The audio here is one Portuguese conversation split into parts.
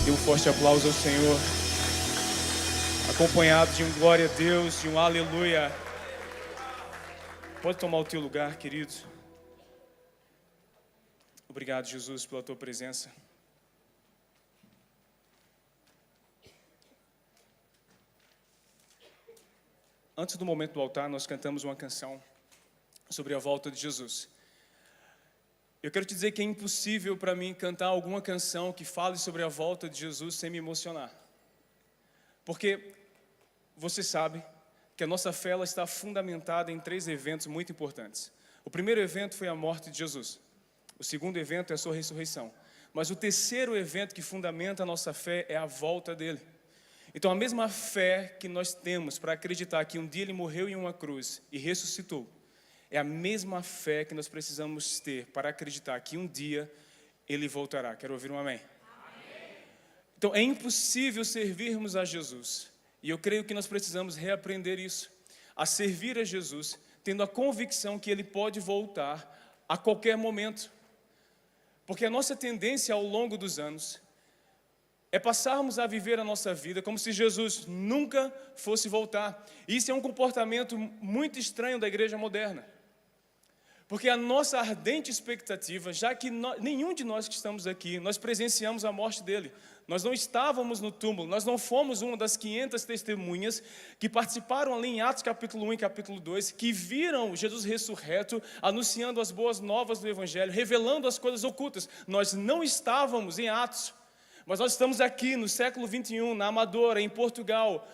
Dê um forte aplauso ao Senhor, acompanhado de um glória a Deus, de um aleluia. Pode tomar o teu lugar, querido. Obrigado, Jesus, pela tua presença. Antes do momento do altar, nós cantamos uma canção sobre a volta de Jesus. Eu quero te dizer que é impossível para mim cantar alguma canção que fale sobre a volta de Jesus sem me emocionar. Porque você sabe que a nossa fé ela está fundamentada em 3 eventos muito importantes. O primeiro evento foi a morte de Jesus. O segundo evento é a sua ressurreição. Mas o terceiro evento que fundamenta a nossa fé é a volta dele. Então a mesma fé que nós temos para acreditar que um dia ele morreu em uma cruz e ressuscitou, é a mesma fé que nós precisamos ter para acreditar que um dia ele voltará. Quero ouvir um amém? Amém. Então é impossível servirmos a Jesus. E eu creio que nós precisamos reaprender isso. A servir a Jesus, tendo a convicção que ele pode voltar a qualquer momento. Porque a nossa tendência ao longo dos anos é passarmos a viver a nossa vida como se Jesus nunca fosse voltar. E isso é um comportamento muito estranho da igreja moderna. Porque a nossa ardente expectativa, já que nenhum de nós que estamos aqui, nós presenciamos a morte dele. Nós não estávamos no túmulo, nós não fomos uma das 500 testemunhas que participaram ali em Atos capítulo 1 e capítulo 2, que viram Jesus ressurreto, anunciando as boas novas do Evangelho, revelando as coisas ocultas. Nós não estávamos em Atos, mas nós estamos aqui no século 21, na Amadora, em Portugal,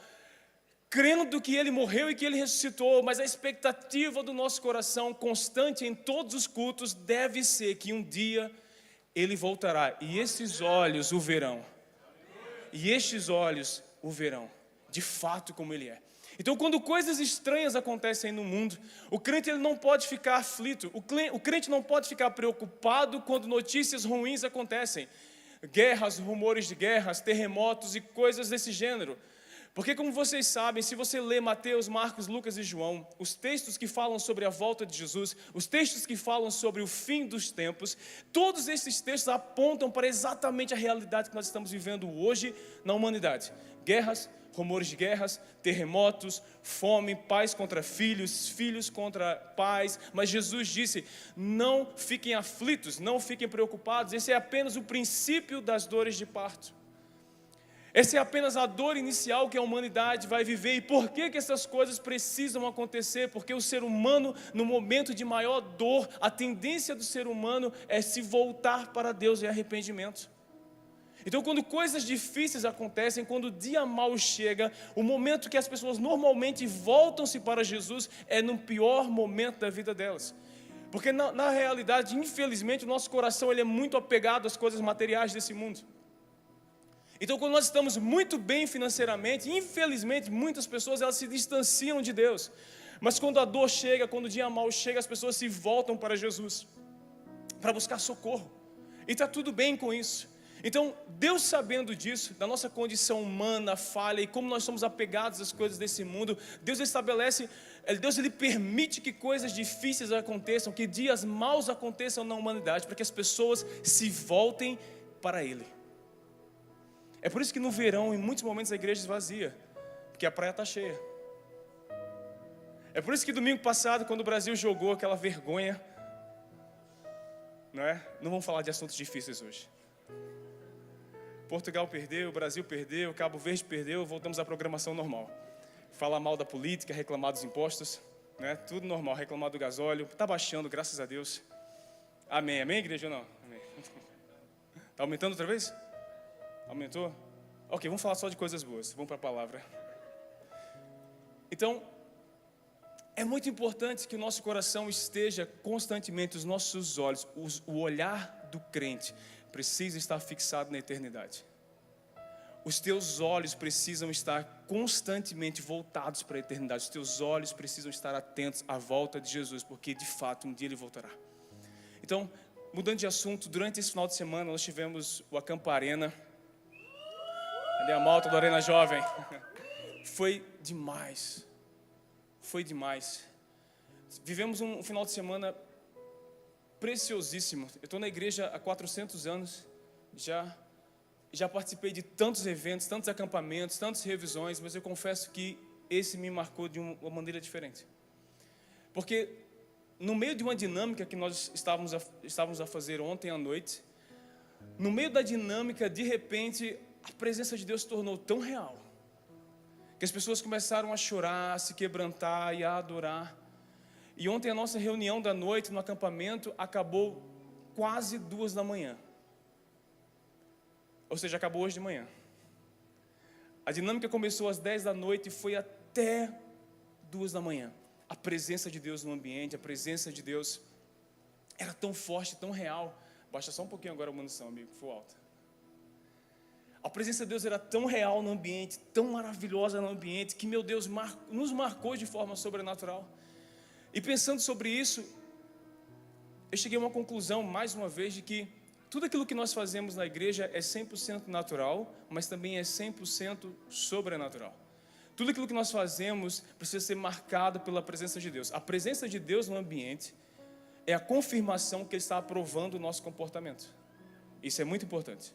crendo que ele morreu e que ele ressuscitou, mas a expectativa do nosso coração, constante em todos os cultos, deve ser que um dia ele voltará, e esses olhos o verão. E estes olhos o verão, de fato como ele é. Então, quando coisas estranhas acontecem no mundo, o crente ele não pode ficar aflito, o crente não pode ficar preocupado quando notícias ruins acontecem. Guerras, rumores de guerras, terremotos e coisas desse gênero. Porque como vocês sabem, se você lê Mateus, Marcos, Lucas e João, os textos que falam sobre a volta de Jesus, os textos que falam sobre o fim dos tempos, todos esses textos apontam para exatamente a realidade que nós estamos vivendo hoje na humanidade. Guerras, rumores de guerras, terremotos, fome, pais contra filhos, filhos contra pais. Mas Jesus disse, não fiquem aflitos, não fiquem preocupados, esse é apenas o princípio das dores de parto. Essa é apenas a dor inicial que a humanidade vai viver. E por que essas coisas precisam acontecer? Porque o ser humano, no momento de maior dor, a tendência do ser humano é se voltar para Deus em arrependimento. Então, quando coisas difíceis acontecem, quando o dia mau chega, o momento que as pessoas normalmente voltam-se para Jesus é no pior momento da vida delas. Porque na realidade, infelizmente, o nosso coração ele é muito apegado às coisas materiais desse mundo. Então, quando nós estamos muito bem financeiramente, infelizmente, muitas pessoas elas se distanciam de Deus. Mas quando a dor chega, quando o dia mau chega, as pessoas se voltam para Jesus, para buscar socorro. E está tudo bem com isso. Então, Deus sabendo disso, da nossa condição humana, falha, e como nós somos apegados às coisas desse mundo, Deus ele permite que coisas difíceis aconteçam, que dias maus aconteçam na humanidade, para que as pessoas se voltem para Ele. É por isso que no verão, em muitos momentos, a igreja esvazia, porque a praia está cheia. É por isso que domingo passado, quando o Brasil jogou aquela vergonha, não vamos falar de assuntos difíceis hoje. Portugal perdeu, o Brasil perdeu, Cabo Verde perdeu, voltamos à programação normal. Falar mal da política, reclamar dos impostos, tudo normal, reclamar do gasóleo, está baixando, graças a Deus. Amém, amém, igreja ou não? Amém. Está aumentando outra vez? Aumentou? Ok, vamos falar só de coisas boas. Vamos para a palavra. Então, é muito importante que o nosso coração esteja constantemente, os nossos olhos, o olhar do crente precisa estar fixado na eternidade. Os teus olhos precisam estar constantemente voltados para a eternidade. Os teus olhos precisam estar atentos à volta de Jesus, porque de fato um dia Ele voltará. Então, mudando de assunto, durante esse final de semana nós tivemos o Acampa Arena. Cadê a malta do Arena Jovem? Foi demais. Foi demais. Vivemos um final de semana preciosíssimo. Eu estou na igreja há 400 anos já. já participei de tantos eventos, tantos acampamentos, tantas revisões, mas eu confesso que esse me marcou de uma maneira diferente. Porque no meio de uma dinâmica que nós estávamos a fazer ontem à noite, no meio da dinâmica, de repente, a presença de Deus se tornou tão real, que as pessoas começaram a chorar, a se quebrantar e a adorar. E ontem a nossa reunião da noite no acampamento acabou quase 2 da manhã. Ou seja, acabou hoje de manhã. A dinâmica começou às 10 da noite e foi até 2 da manhã. A presença de Deus no ambiente, a presença de Deus era tão forte, tão real. Baixa só um pouquinho agora a munição, amigo, que for alta. A presença de Deus era tão real no ambiente, tão maravilhosa no ambiente, que, meu Deus, nos marcou de forma sobrenatural. E pensando sobre isso, eu cheguei a uma conclusão, mais uma vez, de que tudo aquilo que nós fazemos na igreja é 100% natural, mas também é 100% sobrenatural. Tudo aquilo que nós fazemos precisa ser marcado pela presença de Deus. A presença de Deus no ambiente é a confirmação que Ele está aprovando o nosso comportamento. Isso é muito importante.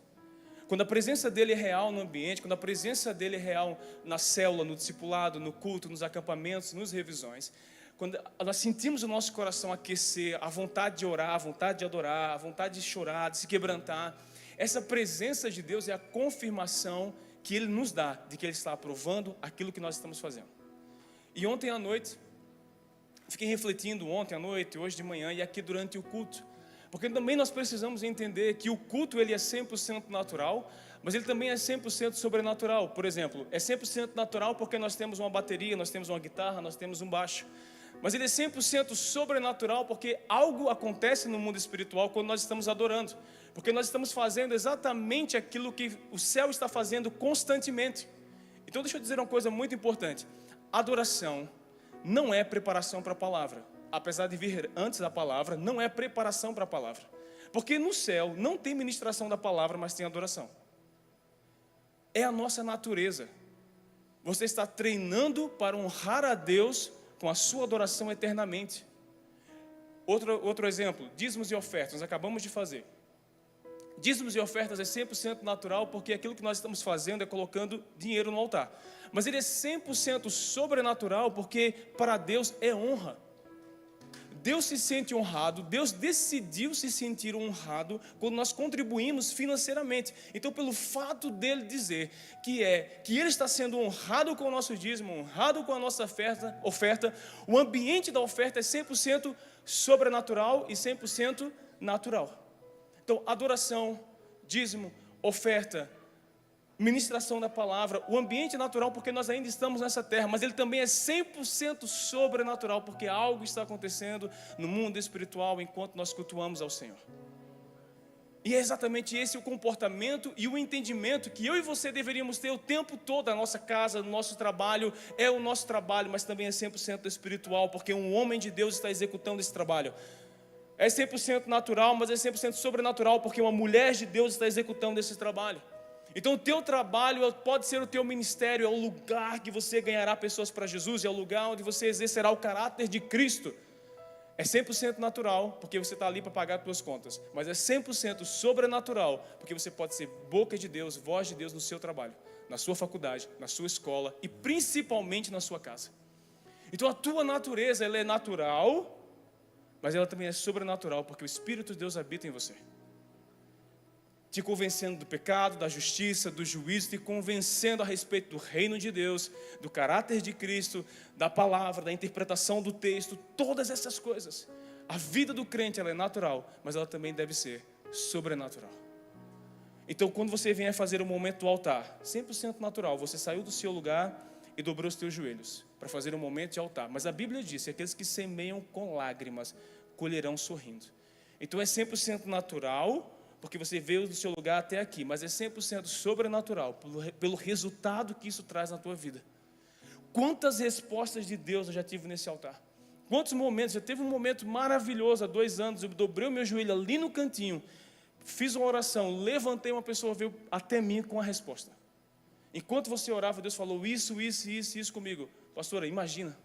Quando a presença dEle é real no ambiente, quando a presença dEle é real na célula, no discipulado, no culto, nos acampamentos, nos revisões, quando nós sentimos o nosso coração aquecer, a vontade de orar, a vontade de adorar, a vontade de chorar, de se quebrantar, essa presença de Deus é a confirmação que Ele nos dá de que Ele está aprovando aquilo que nós estamos fazendo. E ontem à noite, fiquei refletindo ontem à noite, hoje de manhã e aqui durante o culto, porque também nós precisamos entender que o culto ele é 100% natural, mas ele também é 100% sobrenatural. Por exemplo, é 100% natural porque nós temos uma bateria, nós temos uma guitarra, nós temos um baixo. Mas ele é 100% sobrenatural porque algo acontece no mundo espiritual quando nós estamos adorando. Porque nós estamos fazendo exatamente aquilo que o céu está fazendo constantemente. Então deixa eu dizer uma coisa muito importante. Adoração não é preparação para a palavra. Apesar de vir antes da palavra, não é preparação para a palavra. Porque no céu não tem ministração da palavra, mas tem adoração. É a nossa natureza. Você está treinando para honrar a Deus com a sua adoração eternamente. Outro exemplo, dízimos e ofertas, nós acabamos de fazer. Dízimos e ofertas é 100% natural, porque aquilo que nós estamos fazendo é colocando dinheiro no altar. Mas ele é 100% sobrenatural, porque para Deus é honra. Deus se sente honrado, Deus decidiu se sentir honrado quando nós contribuímos financeiramente. Então, pelo fato dele dizer que Ele está sendo honrado com o nosso dízimo, honrado com a nossa oferta, o ambiente da oferta é 100% sobrenatural e 100% natural. Então, adoração, dízimo, oferta, ministração da palavra, o ambiente natural, porque nós ainda estamos nessa terra, mas ele também é 100% sobrenatural, porque algo está acontecendo no mundo espiritual enquanto nós cultuamos ao Senhor. E é exatamente esse o comportamento e o entendimento que eu e você deveríamos ter o tempo todo na nossa casa, no nosso trabalho. É o nosso trabalho, mas também é 100% espiritual, porque um homem de Deus está executando esse trabalho. É 100% natural, mas é 100% sobrenatural, porque uma mulher de Deus está executando esse trabalho. Então o teu trabalho pode ser o teu ministério, é o lugar que você ganhará pessoas para Jesus, é o lugar onde você exercerá o caráter de Cristo. É 100% natural, porque você está ali para pagar as tuas contas, mas é 100% sobrenatural, porque você pode ser boca de Deus, voz de Deus no seu trabalho, na sua faculdade, na sua escola e principalmente na sua casa. Então a tua natureza ela é natural, mas ela também é sobrenatural, porque o Espírito de Deus habita em você. Te convencendo do pecado, da justiça, do juízo, te convencendo a respeito do reino de Deus, do caráter de Cristo, da palavra, da interpretação do texto, todas essas coisas. A vida do crente ela é natural, mas ela também deve ser sobrenatural. Então quando você vier fazer o momento do altar, 100% natural, você saiu do seu lugar e dobrou os teus joelhos para fazer um momento de altar. Mas a Bíblia diz que aqueles que semeiam com lágrimas colherão sorrindo. Então é 100% natural, porque você veio do seu lugar até aqui, mas é 100% sobrenatural, pelo resultado que isso traz na tua vida. Quantas respostas de Deus eu já tive nesse altar? Quantos momentos? Já teve um momento maravilhoso, há 2 anos, eu dobrei o meu joelho ali no cantinho, fiz uma oração, levantei, uma pessoa veio até mim com a resposta. Enquanto você orava, Deus falou isso comigo. Pastora, imagina.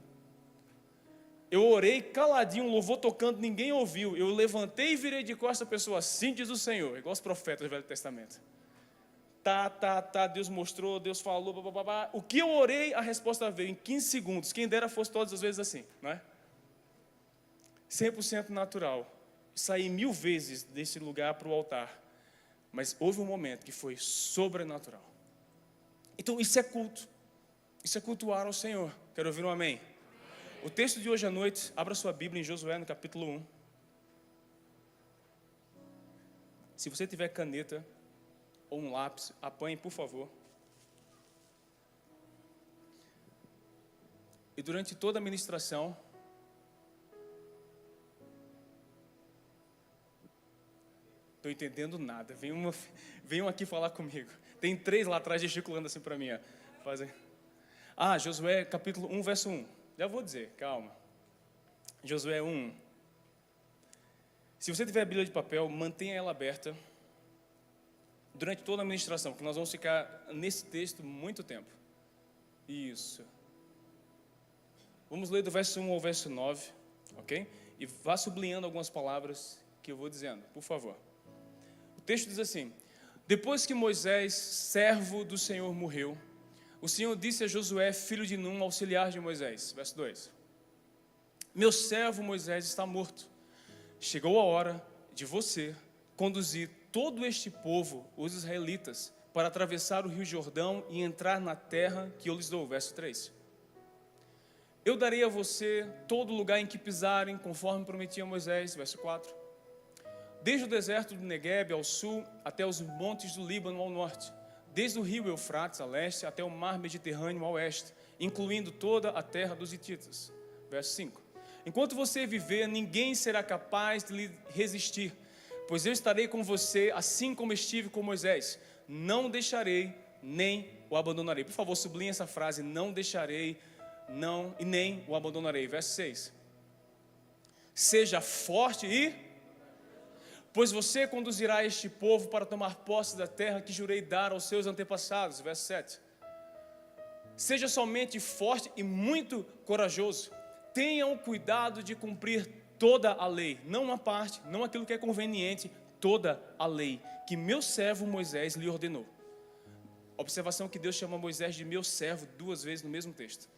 Eu orei caladinho, um louvor tocando, ninguém ouviu. Eu levantei e virei de costas a pessoa, assim diz o Senhor, igual os profetas do Velho Testamento. Deus mostrou, Deus falou, babá. O que eu orei, a resposta veio em 15 segundos. Quem dera fosse todas as vezes assim, não é? 100% natural. Saí 1000 vezes desse lugar para o altar. Mas houve um momento que foi sobrenatural. Então isso é culto. Isso é cultuar ao Senhor. Quero ouvir um amém. O texto de hoje à noite, abra sua Bíblia em Josué, no capítulo 1. Se você tiver caneta ou um lápis, apanhe, por favor. E durante toda a ministração, estou entendendo nada. Venham aqui falar comigo. Tem 3 lá atrás gesticulando assim para mim. Ó. Josué capítulo 1, verso 1. Já vou dizer, calma. Josué 1. Se você tiver a Bíblia de papel, mantenha ela aberta durante toda a ministração, porque nós vamos ficar nesse texto muito tempo. Isso. Vamos ler do verso 1 ao verso 9, ok? E vá sublinhando algumas palavras que eu vou dizendo, por favor. O texto diz assim: depois que Moisés, servo do Senhor, morreu, o Senhor disse a Josué, filho de Num, auxiliar de Moisés. Verso 2. Meu servo Moisés está morto. Chegou a hora de você conduzir todo este povo, os israelitas, para atravessar o rio Jordão e entrar na terra que eu lhes dou. Verso 3. Eu darei a você todo lugar em que pisarem, conforme prometia Moisés. Verso 4. Desde o deserto do Neguebe ao sul, até os montes do Líbano ao norte, desde o rio Eufrates a leste, até o mar Mediterrâneo ao oeste, incluindo toda a terra dos hititas. Verso 5. Enquanto você viver, ninguém será capaz de lhe resistir, pois eu estarei com você, assim como estive com Moisés. Não deixarei, nem o abandonarei. Por favor, sublinhe essa frase: não deixarei, não e nem o abandonarei. Verso 6. Seja forte pois você conduzirá este povo para tomar posse da terra que jurei dar aos seus antepassados. Verso 7. Seja somente forte e muito corajoso. Tenham cuidado de cumprir toda a lei, não uma parte, não aquilo que é conveniente, toda a lei que meu servo Moisés lhe ordenou. Observação que Deus chama Moisés de meu servo 2 vezes no mesmo texto.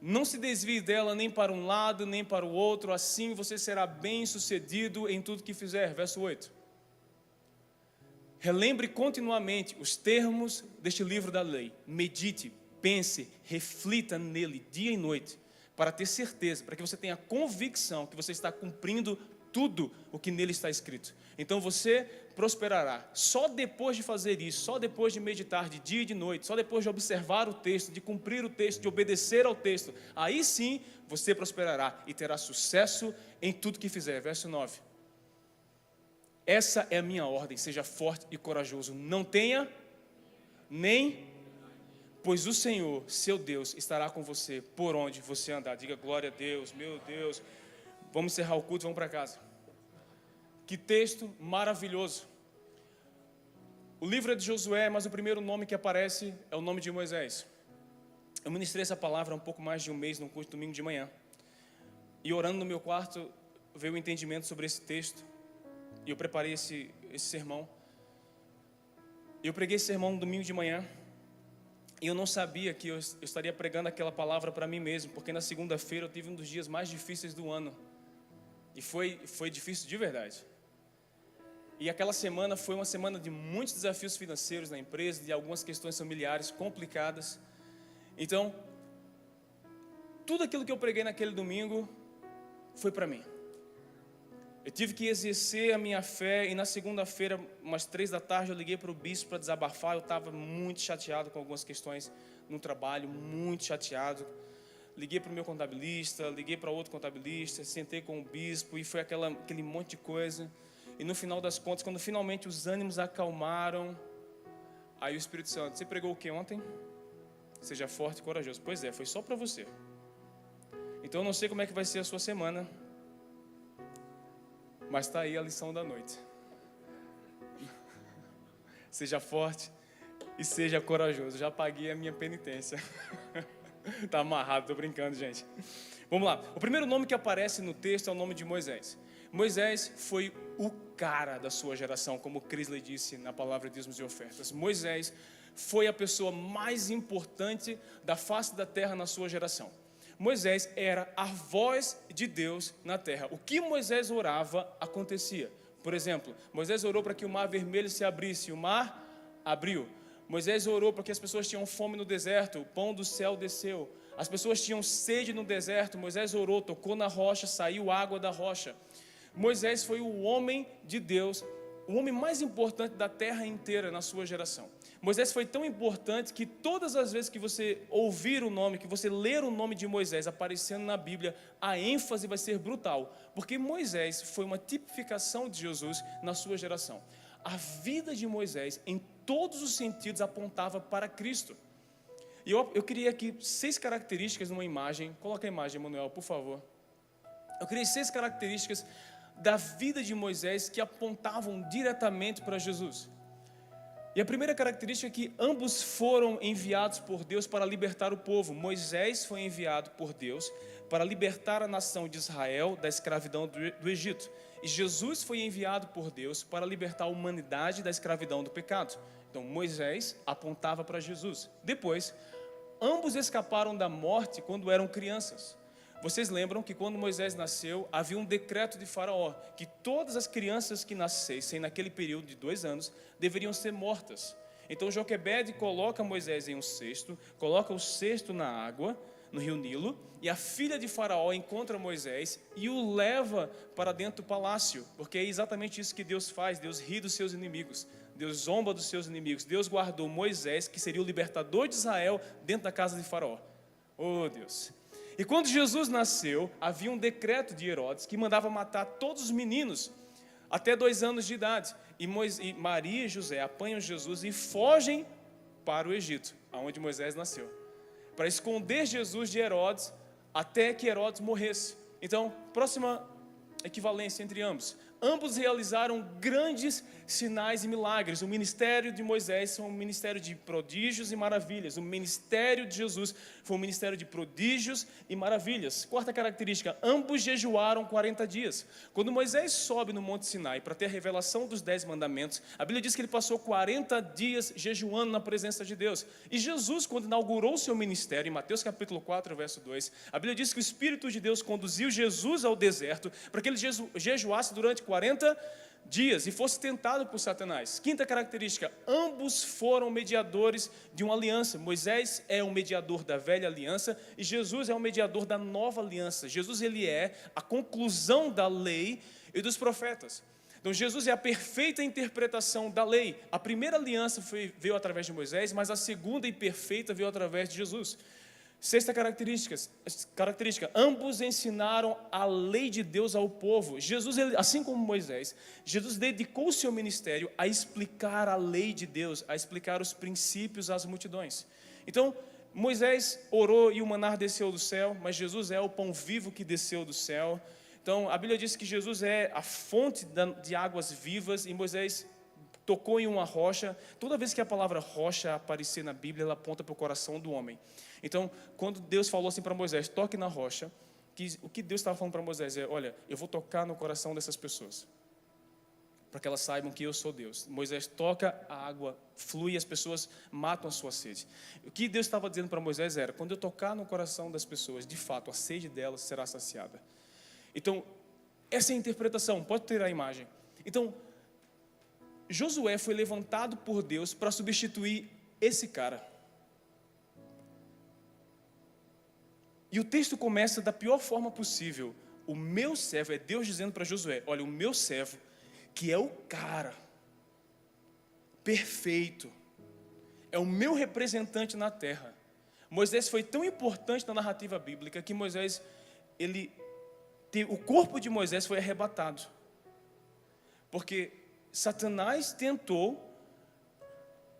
Não se desvie dela nem para um lado, nem para o outro, assim você será bem sucedido em tudo que fizer. Verso 8. Relembre continuamente os termos deste livro da lei. Medite, pense, reflita nele dia e noite, para ter certeza, para que você tenha convicção que você está cumprindo tudo o que nele está escrito. Então você prosperará. Só depois de fazer isso, só depois de meditar de dia e de noite, só depois de observar o texto, de cumprir o texto, de obedecer ao texto, aí sim você prosperará e terá sucesso em tudo que fizer. Verso 9. Essa é a minha ordem: seja forte e corajoso. Não tenha nem... pois o Senhor, seu Deus, estará com você por onde você andar. Diga glória a Deus, meu Deus. Vamos encerrar o culto, vamos para casa. Que texto maravilhoso. O livro é de Josué, mas o primeiro nome que aparece é o nome de Moisés. Eu ministrei essa palavra há um pouco mais de um mês, num culto domingo de manhã. E orando no meu quarto, veio o entendimento sobre esse texto. E eu preparei esse sermão. Eu preguei esse sermão no domingo de manhã. E eu não sabia que eu estaria pregando aquela palavra para mim mesmo, porque na segunda-feira eu tive um dos dias mais difíceis do ano. E foi difícil de verdade. E aquela semana foi uma semana de muitos desafios financeiros na empresa, de algumas questões familiares complicadas. Então, tudo aquilo que eu preguei naquele domingo foi para mim. Eu tive que exercer a minha fé e na segunda-feira, umas 3 da tarde, eu liguei para o bispo para desabafar. Eu estava muito chateado com algumas questões no trabalho, muito chateado. Liguei para o meu contabilista, liguei para outro contabilista, sentei com o bispo e foi aquele monte de coisa. E no final das contas, quando finalmente os ânimos acalmaram, aí o Espírito Santo: você pregou o que ontem? Seja forte e corajoso. Pois é, foi só para você. Então eu não sei como é que vai ser a sua semana, mas está aí a lição da noite. Seja forte e seja corajoso. Já paguei a minha penitência. Está amarrado, estou brincando, gente. Vamos lá. O primeiro nome que aparece no texto é o nome de Moisés. Moisés foi o cara da sua geração, como Crisley disse na palavra dízimos e ofertas. Moisés foi a pessoa mais importante da face da terra na sua geração. Moisés era a voz de Deus na terra. O que Moisés orava, acontecia. Por exemplo, Moisés orou para que o mar vermelho se abrisse, e o mar abriu. Moisés orou para que as pessoas tinham fome no deserto, o pão do céu desceu. As pessoas tinham sede no deserto, Moisés orou, tocou na rocha, saiu água da rocha. Moisés foi o homem de Deus, o homem mais importante da terra inteira na sua geração. Moisés foi tão importante que todas as vezes que você ouvir o nome, que você ler o nome de Moisés aparecendo na Bíblia, a ênfase vai ser brutal, porque Moisés foi uma tipificação de Jesus na sua geração. A vida de Moisés, em todos os sentidos, apontava para Cristo. E eu queria aqui 6 características numa imagem. Coloca a imagem, Manuel, por favor. Eu queria 6 características da vida de Moisés que apontavam diretamente para Jesus. E a primeira característica é que ambos foram enviados por Deus para libertar o povo. Moisés foi enviado por Deus para libertar a nação de Israel da escravidão do Egito. E Jesus foi enviado por Deus para libertar a humanidade da escravidão do pecado. Então Moisés apontava para Jesus. Depois, ambos escaparam da morte quando eram crianças. Vocês lembram que quando Moisés nasceu, havia um decreto de Faraó, que todas as crianças que nascessem naquele período de 2 anos, deveriam ser mortas. Então Joquebede coloca Moisés em um cesto, coloca o cesto na água, no rio Nilo, e a filha de Faraó encontra Moisés e o leva para dentro do palácio, porque é exatamente isso que Deus faz. Deus ri dos seus inimigos, Deus zomba dos seus inimigos. Deus guardou Moisés, que seria o libertador de Israel, dentro da casa de Faraó. Oh Deus! E quando Jesus nasceu, havia um decreto de Herodes que mandava matar todos os meninos até 2 anos de idade. E Maria e José apanham Jesus e fogem para o Egito, onde Moisés nasceu, para esconder Jesus de Herodes até que Herodes morresse. Então, próxima equivalência entre ambos. Ambos realizaram grandes sinais e milagres. O ministério de Moisés foi um ministério de prodígios e maravilhas. O ministério de Jesus foi um ministério de prodígios e maravilhas. Quarta característica, ambos jejuaram 40 dias. Quando Moisés sobe no Monte Sinai para ter a revelação dos 10 mandamentos, a Bíblia diz que ele passou 40 dias jejuando na presença de Deus. E Jesus, quando inaugurou o seu ministério, em Mateus capítulo 4, verso 2, a Bíblia diz que o Espírito de Deus conduziu Jesus ao deserto para que ele jejuasse durante 40 dias e fosse tentado por Satanás. Quinta característica, ambos foram mediadores de uma aliança. Moisés é o mediador da velha aliança e Jesus é o mediador da nova aliança. Jesus, ele é a conclusão da lei e dos profetas. Então Jesus é a perfeita interpretação da lei. A primeira aliança veio através de Moisés, mas a segunda e perfeita veio através de Jesus. Sexta característica, ambos ensinaram a lei de Deus ao povo. Jesus, assim como Moisés, Jesus dedicou o seu ministério a explicar a lei de Deus, a explicar os princípios às multidões. Então, Moisés orou e o maná desceu do céu, mas Jesus é o pão vivo que desceu do céu. Então, a Bíblia diz que Jesus é a fonte de águas vivas e Moisés tocou em uma rocha. Toda vez que a palavra rocha aparecer na Bíblia, ela aponta para o coração do homem. Então, quando Deus falou assim para Moisés, toque na rocha, o que Deus estava falando para Moisés é, olha, eu vou tocar no coração dessas pessoas, para que elas saibam que eu sou Deus. Moisés toca, a água flui e as pessoas matam a sua sede. O que Deus estava dizendo para Moisés era, quando eu tocar no coração das pessoas, de fato, a sede delas será saciada. Então, essa é a interpretação, pode ter a imagem. Então, Josué foi levantado por Deus para substituir esse cara. E o texto começa da pior forma possível. O meu servo, é Deus dizendo para Josué, olha, o meu servo, que é o cara perfeito, é o meu representante na terra. Moisés foi tão importante na narrativa bíblica que Moisés, o corpo de Moisés foi arrebatado. Porque Satanás tentou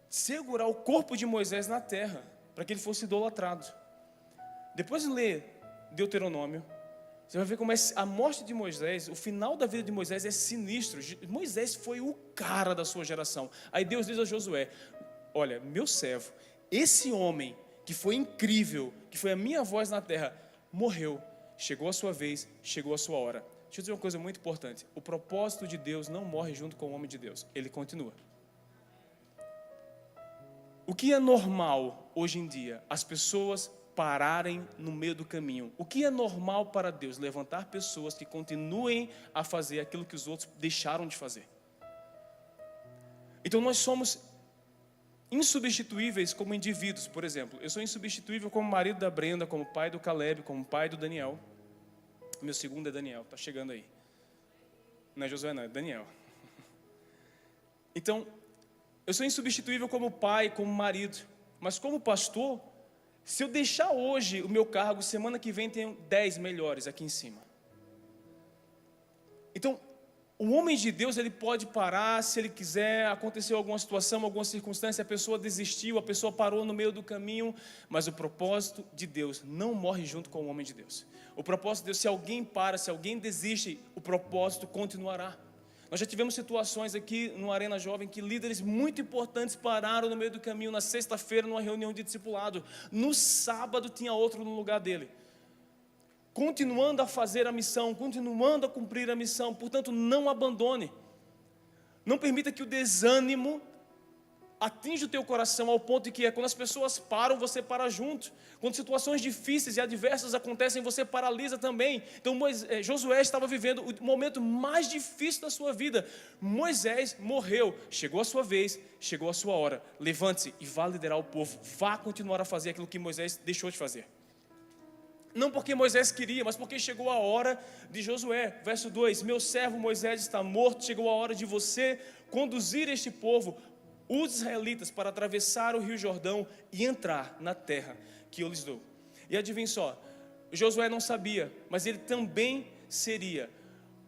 segurar o corpo de Moisés na terra, para que ele fosse idolatrado. Depois de ler Deuteronômio, você vai ver como a morte de Moisés, o final da vida de Moisés é sinistro. Moisés foi o cara da sua geração. Aí Deus diz a Josué, olha, meu servo, esse homem que foi incrível, que foi a minha voz na terra, morreu. Chegou a sua vez, chegou a sua hora. deixa eu dizer uma coisa muito importante. O propósito de Deus não morre junto com o homem de Deus. Ele continua. O que é normal hoje em dia? As pessoas pararem no meio do caminho. O que é normal para Deus? Levantar pessoas que continuem a fazer aquilo que os outros deixaram de fazer. Então nós somos insubstituíveis como indivíduos. Por exemplo, eu sou insubstituível como marido da Brenda, como pai do Caleb, como pai do Daniel. Meu segundo é Daniel, está chegando aí. Não é Josué, não, é Daniel. Então, eu sou insubstituível como pai, como marido. Mas como pastor, se eu deixar hoje o meu cargo, semana que vem tem 10 melhores aqui em cima. Então, o homem de Deus, ele pode parar se ele quiser, aconteceu alguma situação, alguma circunstância, a pessoa desistiu, a pessoa parou no meio do caminho, mas o propósito de Deus não morre junto com o homem de Deus. O propósito de Deus, se alguém para, se alguém desiste, o propósito continuará. Nós já tivemos situações aqui no Arena Jovem que líderes muito importantes pararam no meio do caminho, na sexta-feira, numa reunião de discipulado. No sábado tinha outro no lugar dele. Continuando a fazer a missão, continuando a cumprir a missão. Portanto, não abandone. Não permita que o desânimo atinja o teu coração ao ponto de que quando as pessoas param, você para junto. Quando situações difíceis e adversas acontecem, você paralisa também. Então Josué estava vivendo o momento mais difícil da sua vida. Moisés morreu, chegou a sua vez, chegou a sua hora. Levante-se e vá liderar o povo. Vá continuar a fazer aquilo que Moisés deixou de fazer. Não porque Moisés queria, mas porque chegou a hora de Josué. Verso 2, meu servo Moisés está morto, chegou a hora de você conduzir este povo, os israelitas, para atravessar o rio Jordão e entrar na terra que eu lhes dou. E adivinha só, Josué não sabia, mas ele também seria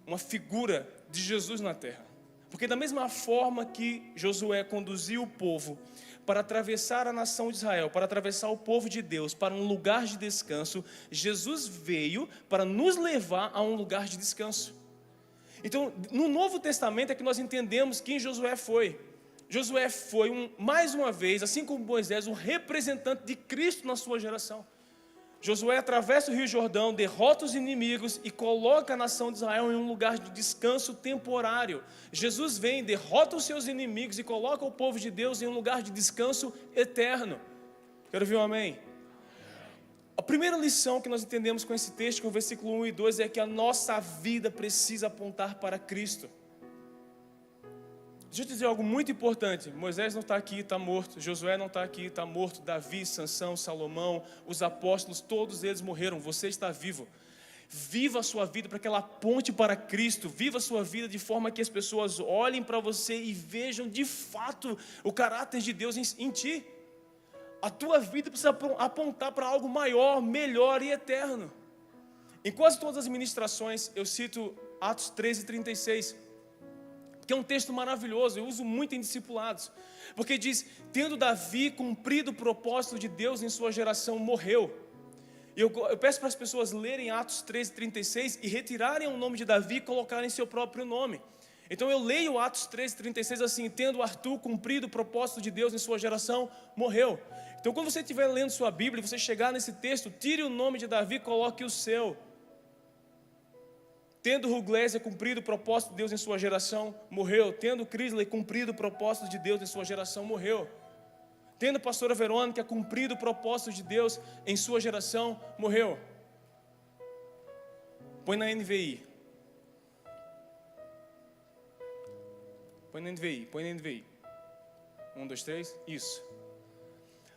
uma figura de Jesus na terra. Porque da mesma forma que Josué conduziu o povo para atravessar a nação de Israel, para atravessar o povo de Deus para um lugar de descanso, Jesus veio para nos levar a um lugar de descanso. Então, no Novo Testamento é que nós entendemos quem Josué foi. Josué foi, mais uma vez, assim como Moisés, um representante de Cristo na sua geração. Josué atravessa o rio Jordão, derrota os inimigos e coloca a nação de Israel em um lugar de descanso temporário. Jesus vem, derrota os seus inimigos e coloca o povo de Deus em um lugar de descanso eterno. Quero ouvir um amém? A primeira lição que nós entendemos com esse texto, com o versículo 1 e 2, é que a nossa vida precisa apontar para Cristo. Deixa eu te dizer algo muito importante. Moisés não está aqui, está morto. Josué não está aqui, está morto. Davi, Sansão, Salomão, os apóstolos, todos eles morreram. Você está vivo. Viva a sua vida para que ela aponte para Cristo. Viva a sua vida de forma que as pessoas olhem para você e vejam de fato o caráter de Deus em ti. A tua vida precisa apontar para algo maior, melhor e eterno. Em quase todas as ministrações eu cito Atos 13:36. Que é um texto maravilhoso, eu uso muito em discipulados, porque diz, tendo Davi cumprido o propósito de Deus em sua geração, morreu. E eu peço para as pessoas lerem Atos 13:36 e retirarem o nome de Davi e colocarem seu próprio nome. Então eu leio Atos 13:36 assim, tendo Arthur cumprido o propósito de Deus em sua geração, morreu. Então quando você estiver lendo sua Bíblia e você chegar nesse texto, tire o nome de Davi e coloque o seu. Tendo Ruglésia cumprido o propósito de Deus em sua geração, morreu. Tendo Crisley cumprido o propósito de Deus em sua geração, morreu. Tendo a pastora Verônica cumprido o propósito de Deus em sua geração, morreu. Põe na NVI. Põe na NVI. 1, 2, 3, isso.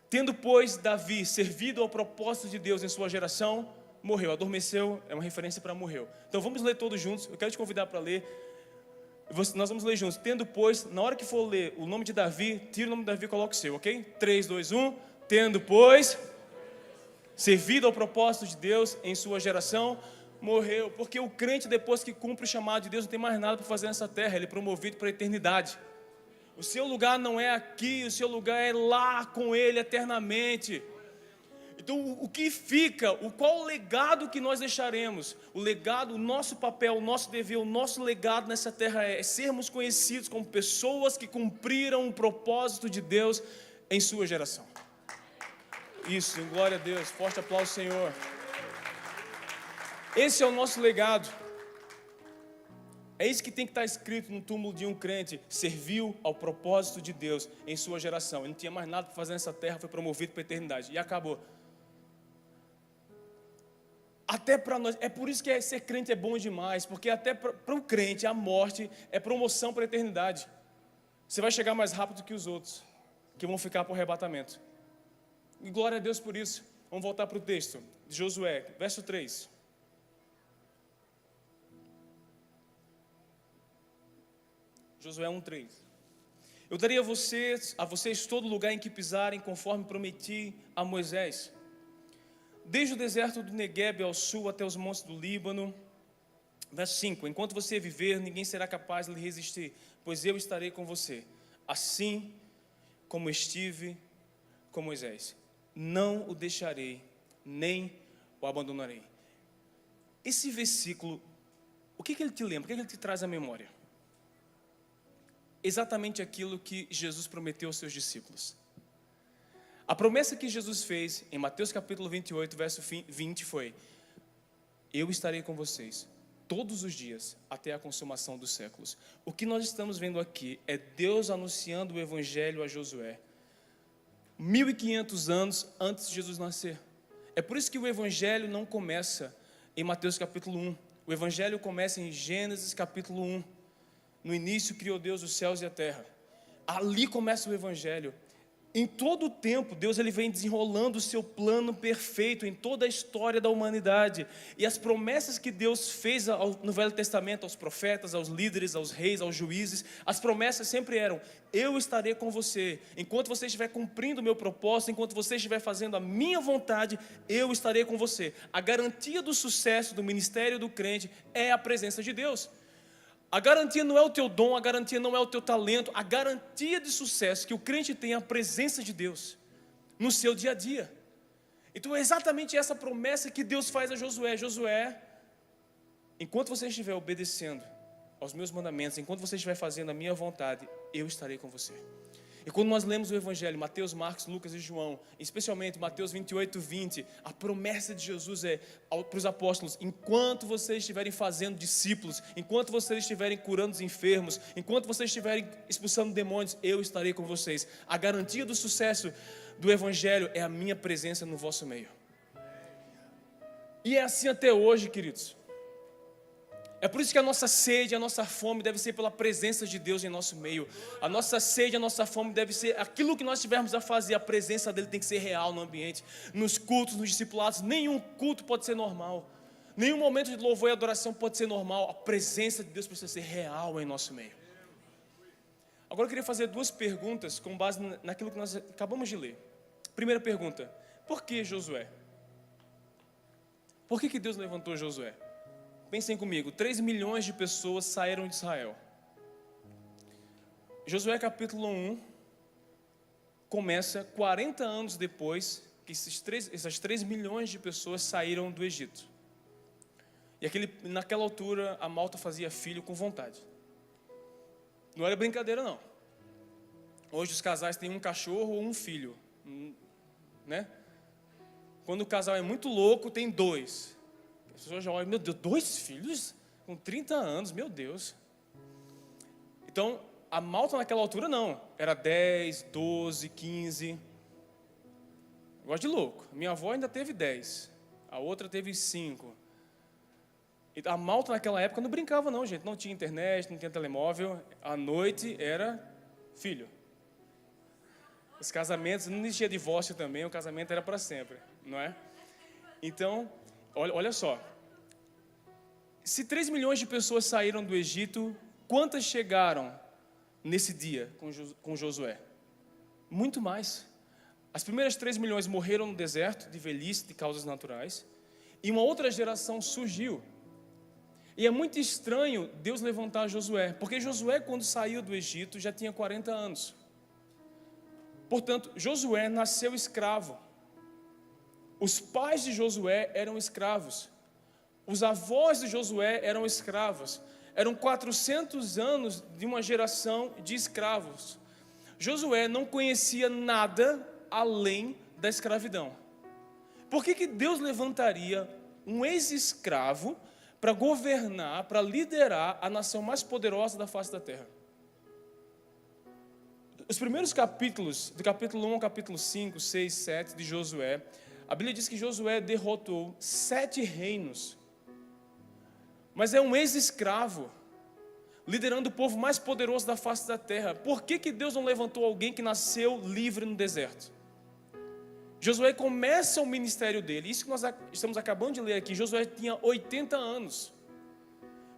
Tendo, pois, Davi servido ao propósito de Deus em sua geração, morreu, adormeceu, é uma referência para morreu. Então vamos ler todos juntos, eu quero te convidar para ler. Nós vamos ler juntos. Tendo, pois, na hora que for ler o nome de Davi, tira o nome de Davi e coloca o seu, ok? 3, 2, 1. Tendo, pois, servido ao propósito de Deus em sua geração, morreu. Porque o crente, depois que cumpre o chamado de Deus, não tem mais nada para fazer nessa terra, ele é promovido para a eternidade. O seu lugar não é aqui, o seu lugar é lá com ele eternamente. Então, o que fica, qual o legado que nós deixaremos? O legado, o nosso papel, o nosso dever, o nosso legado nessa terra é sermos conhecidos como pessoas que cumpriram o propósito de Deus em sua geração. Isso, glória a Deus, forte aplauso, Senhor. Esse é o nosso legado. É isso que tem que estar escrito no túmulo de um crente: serviu ao propósito de Deus em sua geração. Ele não tinha mais nada para fazer nessa terra, foi promovido para a eternidade. E acabou. Até para nós, é por isso que ser crente é bom demais, porque até para o crente a morte é promoção para a eternidade. Você vai chegar mais rápido que os outros, que vão ficar para o arrebatamento. E glória a Deus por isso. Vamos voltar para o texto de Josué, verso 3. Josué 1:3. Eu darei a vocês todo lugar em que pisarem, conforme prometi a Moisés. Desde o deserto do Neguebe ao sul até os montes do Líbano. Verso 5. Enquanto você viver, ninguém será capaz de lhe resistir, pois eu estarei com você, assim como estive com Moisés. Não o deixarei, nem o abandonarei. Esse versículo, o que ele te lembra? O que ele te traz à memória? Exatamente aquilo que Jesus prometeu aos seus discípulos. A promessa que Jesus fez em Mateus capítulo 28, verso 20 foi: eu estarei com vocês todos os dias até a consumação dos séculos. O que nós estamos vendo aqui é Deus anunciando o evangelho a Josué 1500 anos antes de Jesus nascer. É por isso que o evangelho não começa em Mateus capítulo 1. O evangelho começa em Gênesis capítulo 1. No início criou Deus os céus e a terra. Ali começa o evangelho. Em todo o tempo, Deus ele vem desenrolando o seu plano perfeito em toda a história da humanidade. E as promessas que Deus fez no Velho Testamento, aos profetas, aos líderes, aos reis, aos juízes, as promessas sempre eram: eu estarei com você. Enquanto você estiver cumprindo o meu propósito, enquanto você estiver fazendo a minha vontade, eu estarei com você. A garantia do sucesso do ministério do crente é a presença de Deus. A garantia não é o teu dom, a garantia não é o teu talento, a garantia de sucesso que o crente tem é a presença de Deus no seu dia a dia. Então é exatamente essa promessa que Deus faz a Josué. Josué, enquanto você estiver obedecendo aos meus mandamentos, enquanto você estiver fazendo a minha vontade, eu estarei com você. E quando nós lemos o Evangelho, Mateus, Marcos, Lucas e João, especialmente Mateus 28, 20, a promessa de Jesus é para os apóstolos: enquanto vocês estiverem fazendo discípulos, enquanto vocês estiverem curando os enfermos, enquanto vocês estiverem expulsando demônios, eu estarei com vocês. A garantia do sucesso do Evangelho é a minha presença no vosso meio. E é assim até hoje, queridos. É por isso que a nossa sede, a nossa fome deve ser pela presença de Deus em nosso meio. A nossa sede, a nossa fome deve ser aquilo que nós tivermos a fazer. A presença dele tem que ser real no ambiente, nos cultos, nos discipulados. Nenhum culto pode ser normal. Nenhum momento de louvor e adoração pode ser normal. A presença de Deus precisa ser real em nosso meio. Agora eu queria fazer duas perguntas com base naquilo que nós acabamos de ler. Primeira pergunta: por que Josué? Por que Deus levantou Josué? Pensem comigo, 3 milhões de pessoas saíram de Israel. Josué capítulo 1 começa 40 anos depois que essas 3 milhões de pessoas saíram do Egito. E naquela altura a malta fazia filho com vontade. Não era brincadeira não. Hoje os casais têm um cachorro ou um filho, né? Quando o casal é muito louco, tem 2. As pessoas já olham: meu Deus, 2 filhos? Com 30 anos, meu Deus. Então, a malta naquela altura não. Era 10, 12, 15. Gosto de louco. Minha avó ainda teve 10. A outra teve 5. E a malta naquela época não brincava não, gente. Não tinha internet, não tinha telemóvel. À noite era filho. Os casamentos, não existia divórcio também. O casamento era para sempre, não é? Então, olha só, se 3 milhões de pessoas saíram do Egito, quantas chegaram nesse dia com Josué? Muito mais. As primeiras 3 milhões morreram no deserto, de velhice, de causas naturais, e uma outra geração surgiu. E é muito estranho Deus levantar Josué, porque Josué, quando saiu do Egito, já tinha 40 anos. Portanto, Josué nasceu escravo. Os pais de Josué eram escravos. Os avós de Josué eram escravos. Eram 400 anos de uma geração de escravos. Josué não conhecia nada além da escravidão. Por que Deus levantaria um ex-escravo para governar, para liderar a nação mais poderosa da face da terra. Os primeiros capítulos, do capítulo 1 ao capítulo 5, 6, 7 de Josué, a Bíblia diz que Josué derrotou 7 reinos, mas é um ex-escravo, liderando o povo mais poderoso da face da terra. Por que Deus não levantou alguém que nasceu livre no deserto? Josué começa o ministério dele, isso que nós estamos acabando de ler aqui. Josué tinha 80 anos,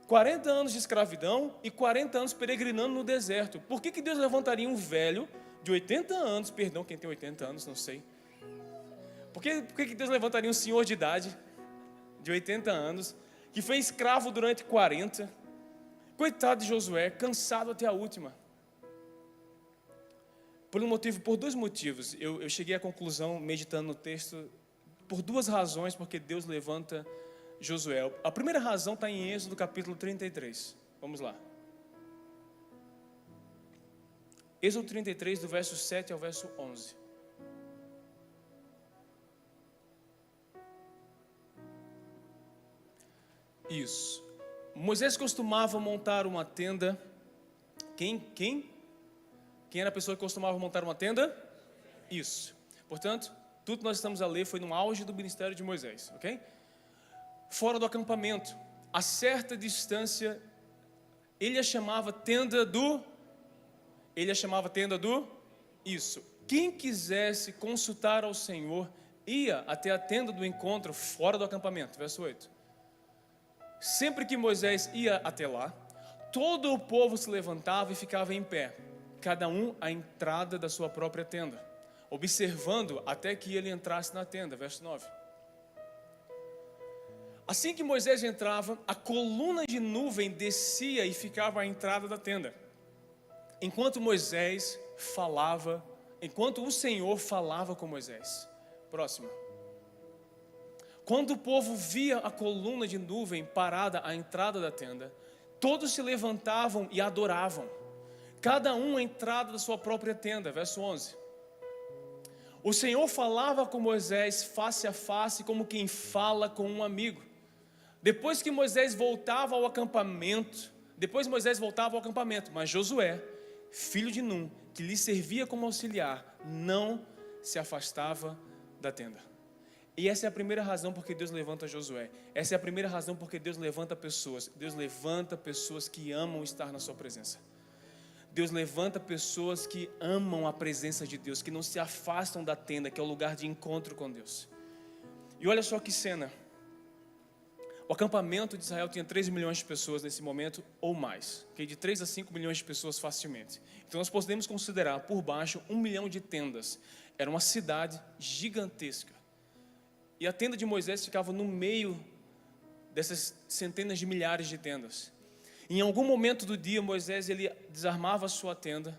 40 anos de escravidão e 40 anos peregrinando no deserto. Por que Deus levantaria um velho de 80 anos, perdão, quem tem 80 anos, não sei. Por que Deus levantaria um senhor de idade, de 80 anos, que foi escravo durante 40? Coitado de Josué, cansado até a última. Por 2 motivos. Eu cheguei à conclusão, meditando no texto, por 2 razões, porque Deus levanta Josué. A primeira razão está em Êxodo capítulo 33. Vamos lá. Êxodo 33, do verso 7 ao verso 11. Isso. Moisés costumava montar uma tenda. Quem era a pessoa que costumava montar uma tenda? Isso. Portanto, tudo que nós estamos a ler foi no auge do ministério de Moisés, ok? Fora do acampamento, a certa distância, ele a chamava tenda do... Isso. Quem quisesse consultar ao Senhor, ia até a tenda do encontro fora do acampamento, verso 8. Sempre que Moisés ia até lá, todo o povo se levantava e ficava em pé, cada um à entrada da sua própria tenda, observando até que ele entrasse na tenda, verso 9. Assim que Moisés entrava, a coluna de nuvem descia e ficava à entrada da tenda, enquanto o Senhor falava com Moisés. Próximo. Quando o povo via a coluna de nuvem parada à entrada da tenda, todos se levantavam e adoravam, cada um à entrada da sua própria tenda, verso 11. O Senhor falava com Moisés face a face, como quem fala com um amigo. Depois Moisés voltava ao acampamento, mas Josué, filho de Num, que lhe servia como auxiliar, não se afastava da tenda. E essa é a primeira razão porque Deus levanta Josué. Essa é a primeira razão porque Deus levanta pessoas. Deus levanta pessoas que amam estar na sua presença. Deus levanta pessoas que amam a presença de Deus, que não se afastam da tenda, que é o lugar de encontro com Deus. E olha só que cena. O acampamento de Israel tinha 3 milhões de pessoas nesse momento, ou mais. De 3 a 5 milhões de pessoas facilmente. Então nós podemos considerar por baixo 1 milhão de tendas. Era uma cidade gigantesca. E a tenda de Moisés ficava no meio dessas centenas de milhares de tendas. Em algum momento do dia, Moisés ele desarmava a sua tenda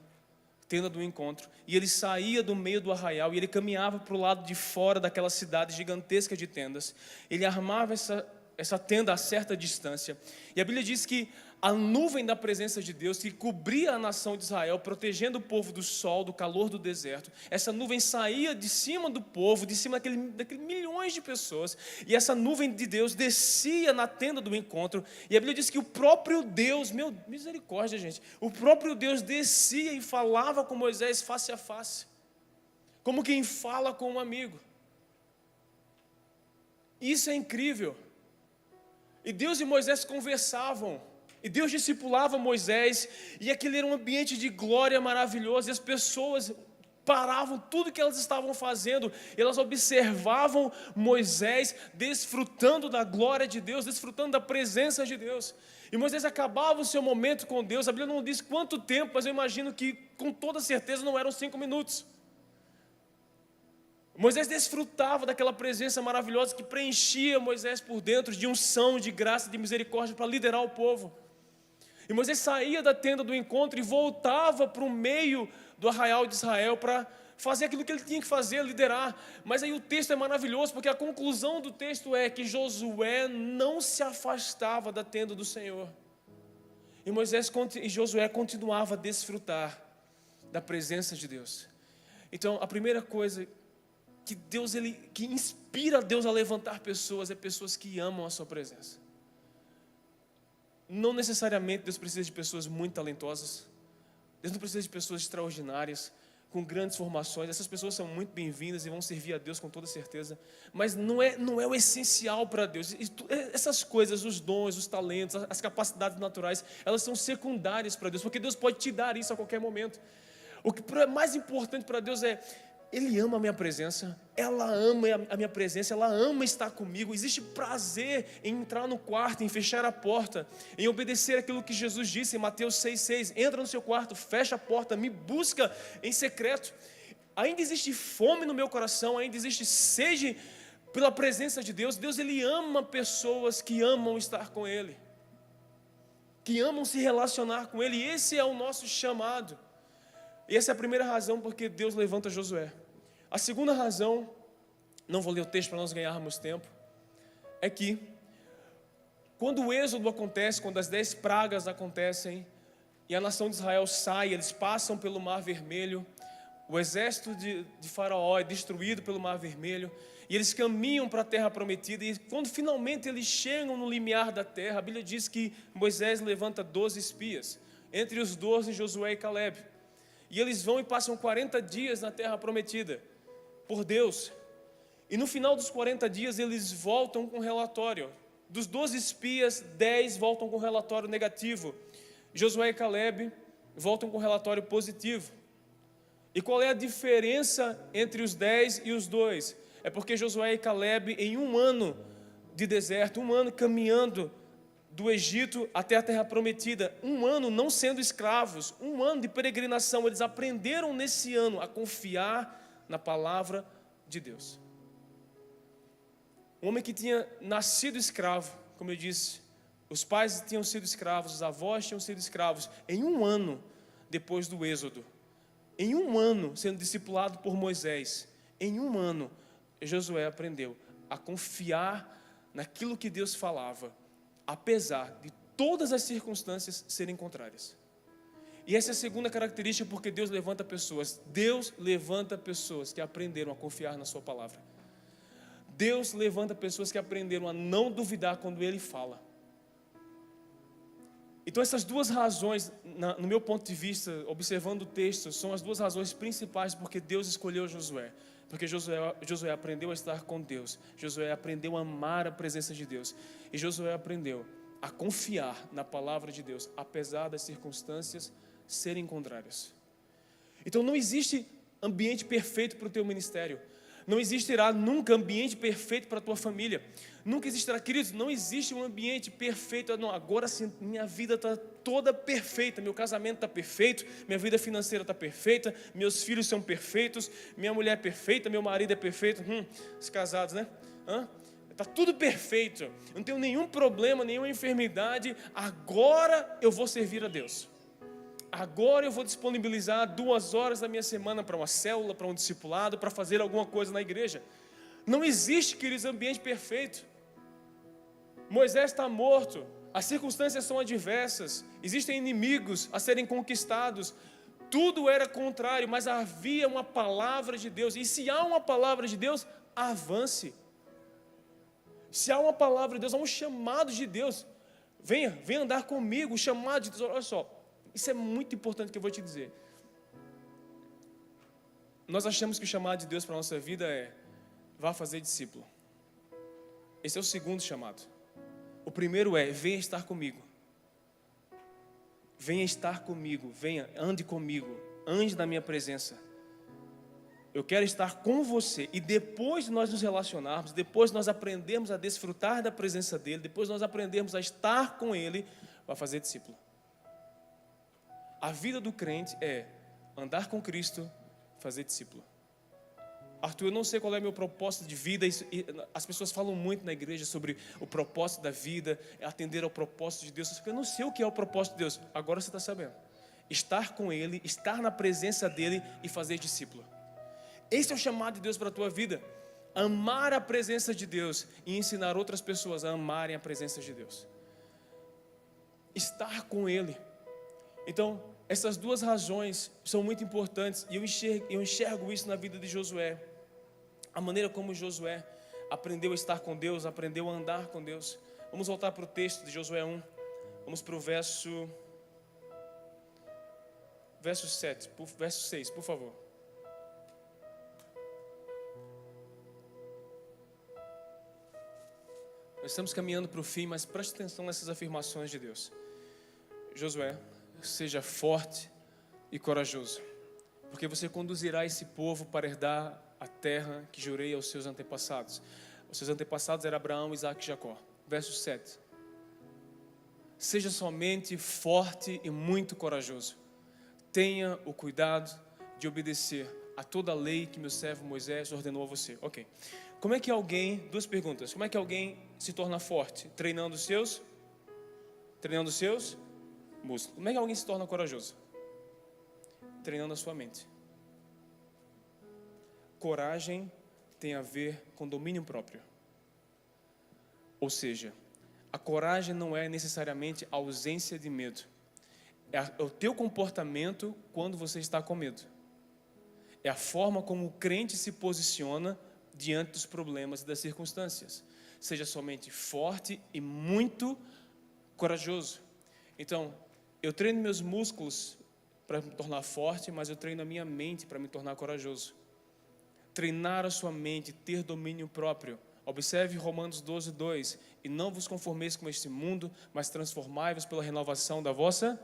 do encontro, e ele saía do meio do arraial, e ele caminhava para o lado de fora daquela cidade gigantesca de tendas. Ele armava essa tenda a certa distância, e a Bíblia diz que a nuvem da presença de Deus que cobria a nação de Israel, protegendo o povo do sol, do calor do deserto. Essa nuvem saía de cima do povo, de cima daqueles milhões de pessoas, e essa nuvem de Deus descia na tenda do encontro, e a Bíblia diz que o próprio Deus, meu misericórdia, gente, o próprio Deus descia e falava com Moisés face a face, como quem fala com um amigo. Isso é incrível. E Deus e Moisés conversavam, e Deus discipulava Moisés, e aquele era um ambiente de glória maravilhoso, e as pessoas paravam tudo que elas estavam fazendo, e elas observavam Moisés desfrutando da glória de Deus, desfrutando da presença de Deus. E Moisés acabava o seu momento com Deus. A Bíblia não diz quanto tempo, mas eu imagino que com toda certeza não eram 5 minutos. Moisés desfrutava daquela presença maravilhosa que preenchia Moisés por dentro, de unção, de graça, de misericórdia, para liderar o povo. E Moisés saía da tenda do encontro e voltava para o meio do arraial de Israel para fazer aquilo que ele tinha que fazer, liderar. Mas aí o texto é maravilhoso, porque a conclusão do texto é que Josué não se afastava da tenda do Senhor. E Josué continuava a desfrutar da presença de Deus. Então, a primeira coisa que inspira Deus a levantar pessoas é pessoas que amam a sua presença. não necessariamente Deus precisa de pessoas muito talentosas. Deus não precisa de pessoas extraordinárias, com grandes formações. Essas pessoas são muito bem-vindas e vão servir a Deus com toda certeza. Mas não é o essencial para Deus. Essas coisas, os dons, os talentos, as capacidades naturais, elas são secundárias para Deus, porque Deus pode te dar isso a qualquer momento. O que é mais importante para Deus é, Ele ama a minha presença, ela ama a minha presença, ela ama estar comigo. Existe prazer em entrar no quarto, em fechar a porta, em obedecer aquilo que Jesus disse em Mateus 6,6. Entra no seu quarto, fecha a porta, me busca em secreto. Ainda existe fome no meu coração, ainda existe sede pela presença de Deus. Deus, Ele ama pessoas que amam estar com Ele, que amam se relacionar com Ele. E esse é o nosso chamado. E essa é a primeira razão porque Deus levanta Josué. A segunda razão, não vou ler o texto para nós ganharmos tempo, é que quando o êxodo acontece, quando as 10 pragas acontecem e a nação de Israel sai, eles passam pelo Mar Vermelho, o exército de Faraó é destruído pelo Mar Vermelho e eles caminham para a terra prometida. E quando finalmente eles chegam no limiar da terra, a Bíblia diz que Moisés levanta 12 espias, entre os 12 Josué e Calebe. E eles vão e passam 40 dias na terra prometida por Deus. E no final dos 40 dias eles voltam com relatório. Dos 12 espias, 10 voltam com relatório negativo. Josué e Calebe voltam com relatório positivo. E qual é a diferença entre os 10 e os 2? É porque Josué e Calebe, em um ano de deserto, um ano caminhando do Egito até a terra prometida, um ano não sendo escravos, um ano de peregrinação, eles aprenderam nesse ano a confiar na palavra de Deus. Um homem que tinha nascido escravo, como eu disse, os pais tinham sido escravos, os avós tinham sido escravos, em um ano depois do êxodo, em um ano sendo discipulado por Moisés, em um ano Josué aprendeu a confiar naquilo que Deus falava, apesar de todas as circunstâncias serem contrárias. E essa é a segunda característica, porque Deus levanta pessoas. Deus levanta pessoas que aprenderam a confiar na sua palavra. Deus levanta pessoas que aprenderam a não duvidar quando Ele fala. Então essas duas razões, no meu ponto de vista, observando o texto, são as duas razões principais porque Deus escolheu Josué. Porque Josué aprendeu a estar com Deus, Josué aprendeu a amar a presença de Deus, e Josué aprendeu a confiar na palavra de Deus, apesar das circunstâncias serem contrárias. Então não existe ambiente perfeito para o teu ministério, não existirá nunca ambiente perfeito para a tua família, nunca existirá, queridos, não existe um ambiente perfeito. Não, agora sim, minha vida está toda perfeita, meu casamento está perfeito, minha vida financeira está perfeita, meus filhos são perfeitos, minha mulher é perfeita, meu marido é perfeito, os casados, né? Está tudo perfeito, eu não tenho nenhum problema, nenhuma enfermidade, agora eu vou servir a Deus. Agora eu vou disponibilizar 2 horas da minha semana para uma célula, para um discipulado, para fazer alguma coisa na igreja. Não existe, queridos, ambiente perfeito. Moisés está morto, as circunstâncias são adversas, existem inimigos a serem conquistados, tudo era contrário, mas havia uma palavra de Deus. E se há uma palavra de Deus, avance. Se há uma palavra de Deus, há um chamado de Deus, venha andar comigo, o chamado de Deus. Olha só, isso é muito importante que eu vou te dizer. Nós achamos que o chamado de Deus para a nossa vida é: vá fazer discípulo. Esse é o segundo chamado. O primeiro é: venha estar comigo. Venha estar comigo, venha, ande comigo, ande na minha presença. Eu quero estar com você. E depois de nós nos relacionarmos, depois de nós aprendermos a desfrutar da presença dEle, depois de nós aprendermos a estar com Ele, vai fazer discípulo. A vida do crente é andar com Cristo, fazer discípulo. Arthur, eu não sei qual é o meu propósito de vida. As pessoas falam muito na igreja sobre o propósito da vida, atender ao propósito de Deus. Eu não sei o que é o propósito de Deus. Agora você está sabendo. Estar com Ele, estar na presença dEle e fazer discípulo. Esse é o chamado de Deus para a tua vida. Amar a presença de Deus e ensinar outras pessoas a amarem a presença de Deus. Estar com Ele. Então, essas duas razões são muito importantes, e eu enxergo isso na vida de Josué. A maneira como Josué aprendeu a estar com Deus, aprendeu a andar com Deus. Vamos voltar para o texto de Josué 1. Vamos para o verso 6, por favor. Nós estamos caminhando para o fim, mas preste atenção nessas afirmações de Deus. Josué, seja forte e corajoso, porque você conduzirá esse povo para herdar a terra que jurei aos seus antepassados. Os seus antepassados eram Abraão, Isaque e Jacó. Verso 7. Seja somente forte e muito corajoso. Tenha o cuidado de obedecer a toda a lei que meu servo Moisés ordenou a você. Ok. Como é que alguém, duas perguntas, como é que alguém se torna forte? Treinando os seus músculos. Como é que alguém se torna corajoso? Treinando a sua mente. Coragem tem a ver com domínio próprio. Ou seja, a coragem não é necessariamente a ausência de medo. É o teu comportamento quando você está com medo. É a forma como o crente se posiciona diante dos problemas e das circunstâncias. Seja somente forte e muito corajoso. Então, eu treino meus músculos para me tornar forte, mas eu treino a minha mente para me tornar corajoso. Treinar a sua mente, ter domínio próprio. Observe Romanos 12, 2. E não vos conformeis com este mundo, mas transformai-vos pela renovação da vossa,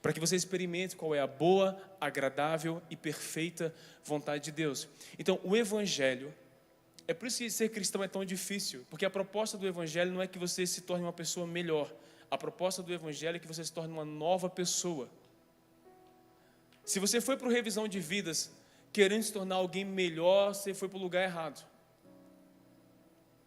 para que você experimente qual é a boa, agradável e perfeita vontade de Deus. Então, o Evangelho, é por isso que ser cristão é tão difícil, porque a proposta do Evangelho não é que você se torne uma pessoa melhor. A proposta do Evangelho é que você se torne uma nova pessoa. Se você foi para o Revisão de Vidas querendo se tornar alguém melhor, você foi para o lugar errado.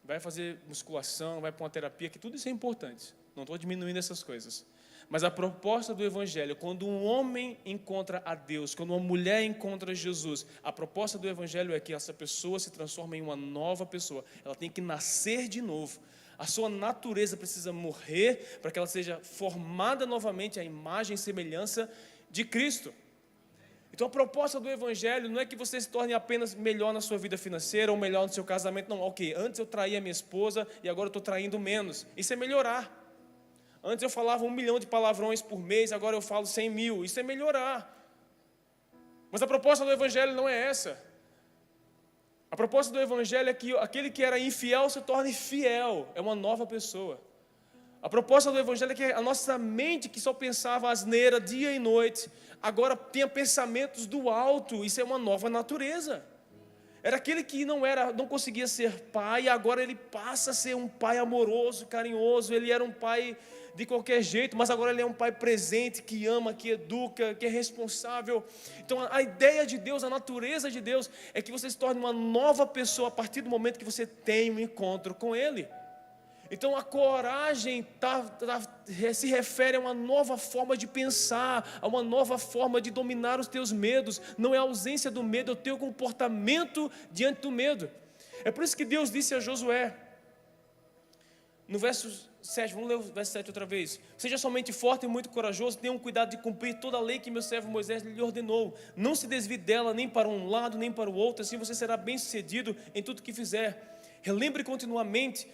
Vai fazer musculação, vai para uma terapia, que tudo isso é importante. Não estou diminuindo essas coisas. Mas a proposta do Evangelho, quando um homem encontra a Deus, quando uma mulher encontra Jesus, a proposta do Evangelho é que essa pessoa se transforme em uma nova pessoa. Ela tem que nascer de novo. A sua natureza precisa morrer para que ela seja formada novamente à imagem e semelhança de Cristo. Então a proposta do Evangelho não é que você se torne apenas melhor na sua vida financeira ou melhor no seu casamento. Não, ok, antes eu traía minha esposa e agora eu estou traindo menos. Isso é melhorar. Antes eu falava 1 milhão de palavrões por mês, agora eu falo 100 mil. Isso é melhorar. Mas a proposta do Evangelho não é essa. A proposta do Evangelho é que aquele que era infiel se torne fiel. É uma nova pessoa. A proposta do Evangelho é que a nossa mente, que só pensava asneira dia e noite, agora tenha pensamentos do alto. Isso é uma nova natureza. Era aquele que não conseguia ser pai, agora ele passa a ser um pai amoroso, carinhoso. Ele era um pai de qualquer jeito, mas agora ele é um pai presente, que ama, que educa, que é responsável. Então a ideia de Deus, a natureza de Deus é que você se torne uma nova pessoa a partir do momento que você tem um encontro com Ele. Então a coragem se refere a uma nova forma de pensar, a uma nova forma de dominar os teus medos. Não é a ausência do medo, é o teu comportamento diante do medo. É por isso que Deus disse a Josué, no verso 7, vamos ler o verso 7 outra vez. Seja somente forte e muito corajoso, tenha um cuidado de cumprir toda a lei que meu servo Moisés lhe ordenou. Não se desvie dela nem para um lado nem para o outro, assim você será bem sucedido em tudo que fizer. Relembre continuamente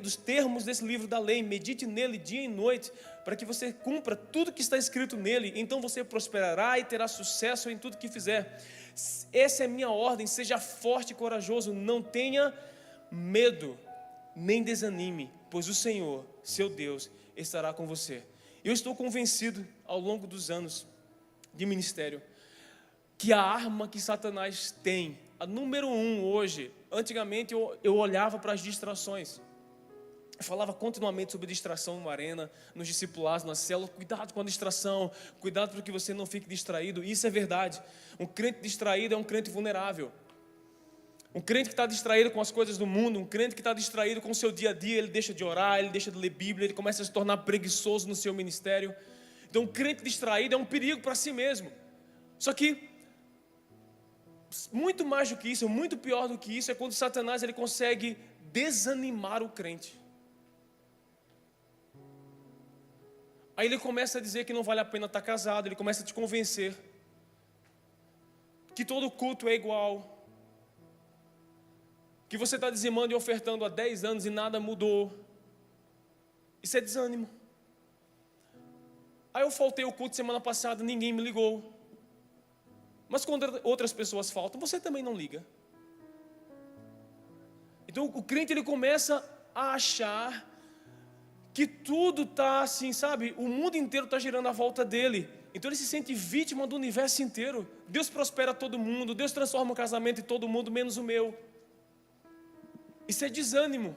dos termos desse livro da lei, medite nele dia e noite, para que você cumpra tudo que está escrito nele, então você prosperará e terá sucesso em tudo que fizer. Essa é a minha ordem, seja forte e corajoso, não tenha medo, nem desanime, pois o Senhor, seu Deus, estará com você. Eu estou convencido, ao longo dos anos de ministério, que a arma que Satanás tem, a número 1 hoje, antigamente eu olhava para as distrações. Eu falava continuamente sobre distração numa arena, nos discipulados, na célula. Cuidado com a distração, cuidado para que você não fique distraído. Isso é verdade. Um crente distraído é um crente vulnerável. Um crente que está distraído com as coisas do mundo, um crente que está distraído com o seu dia a dia, ele deixa de orar, ele deixa de ler Bíblia, ele começa a se tornar preguiçoso no seu ministério. Então, um crente distraído é um perigo para si mesmo. Só que, muito mais do que isso, muito pior do que isso, é quando Satanás ele consegue desanimar o crente. Aí ele começa a dizer que não vale a pena estar casado, ele começa a te convencer que todo culto é igual, que você está dizimando e ofertando há 10 anos e nada mudou. Isso é desânimo. Aí eu faltei o culto semana passada, ninguém me ligou. Mas quando outras pessoas faltam, você também não liga. Então o crente ele começa a achar que tudo está assim, sabe? O mundo inteiro está girando à volta dele. Então ele se sente vítima do universo inteiro. Deus prospera todo mundo, Deus transforma o casamento de todo mundo, menos o meu. Isso é desânimo.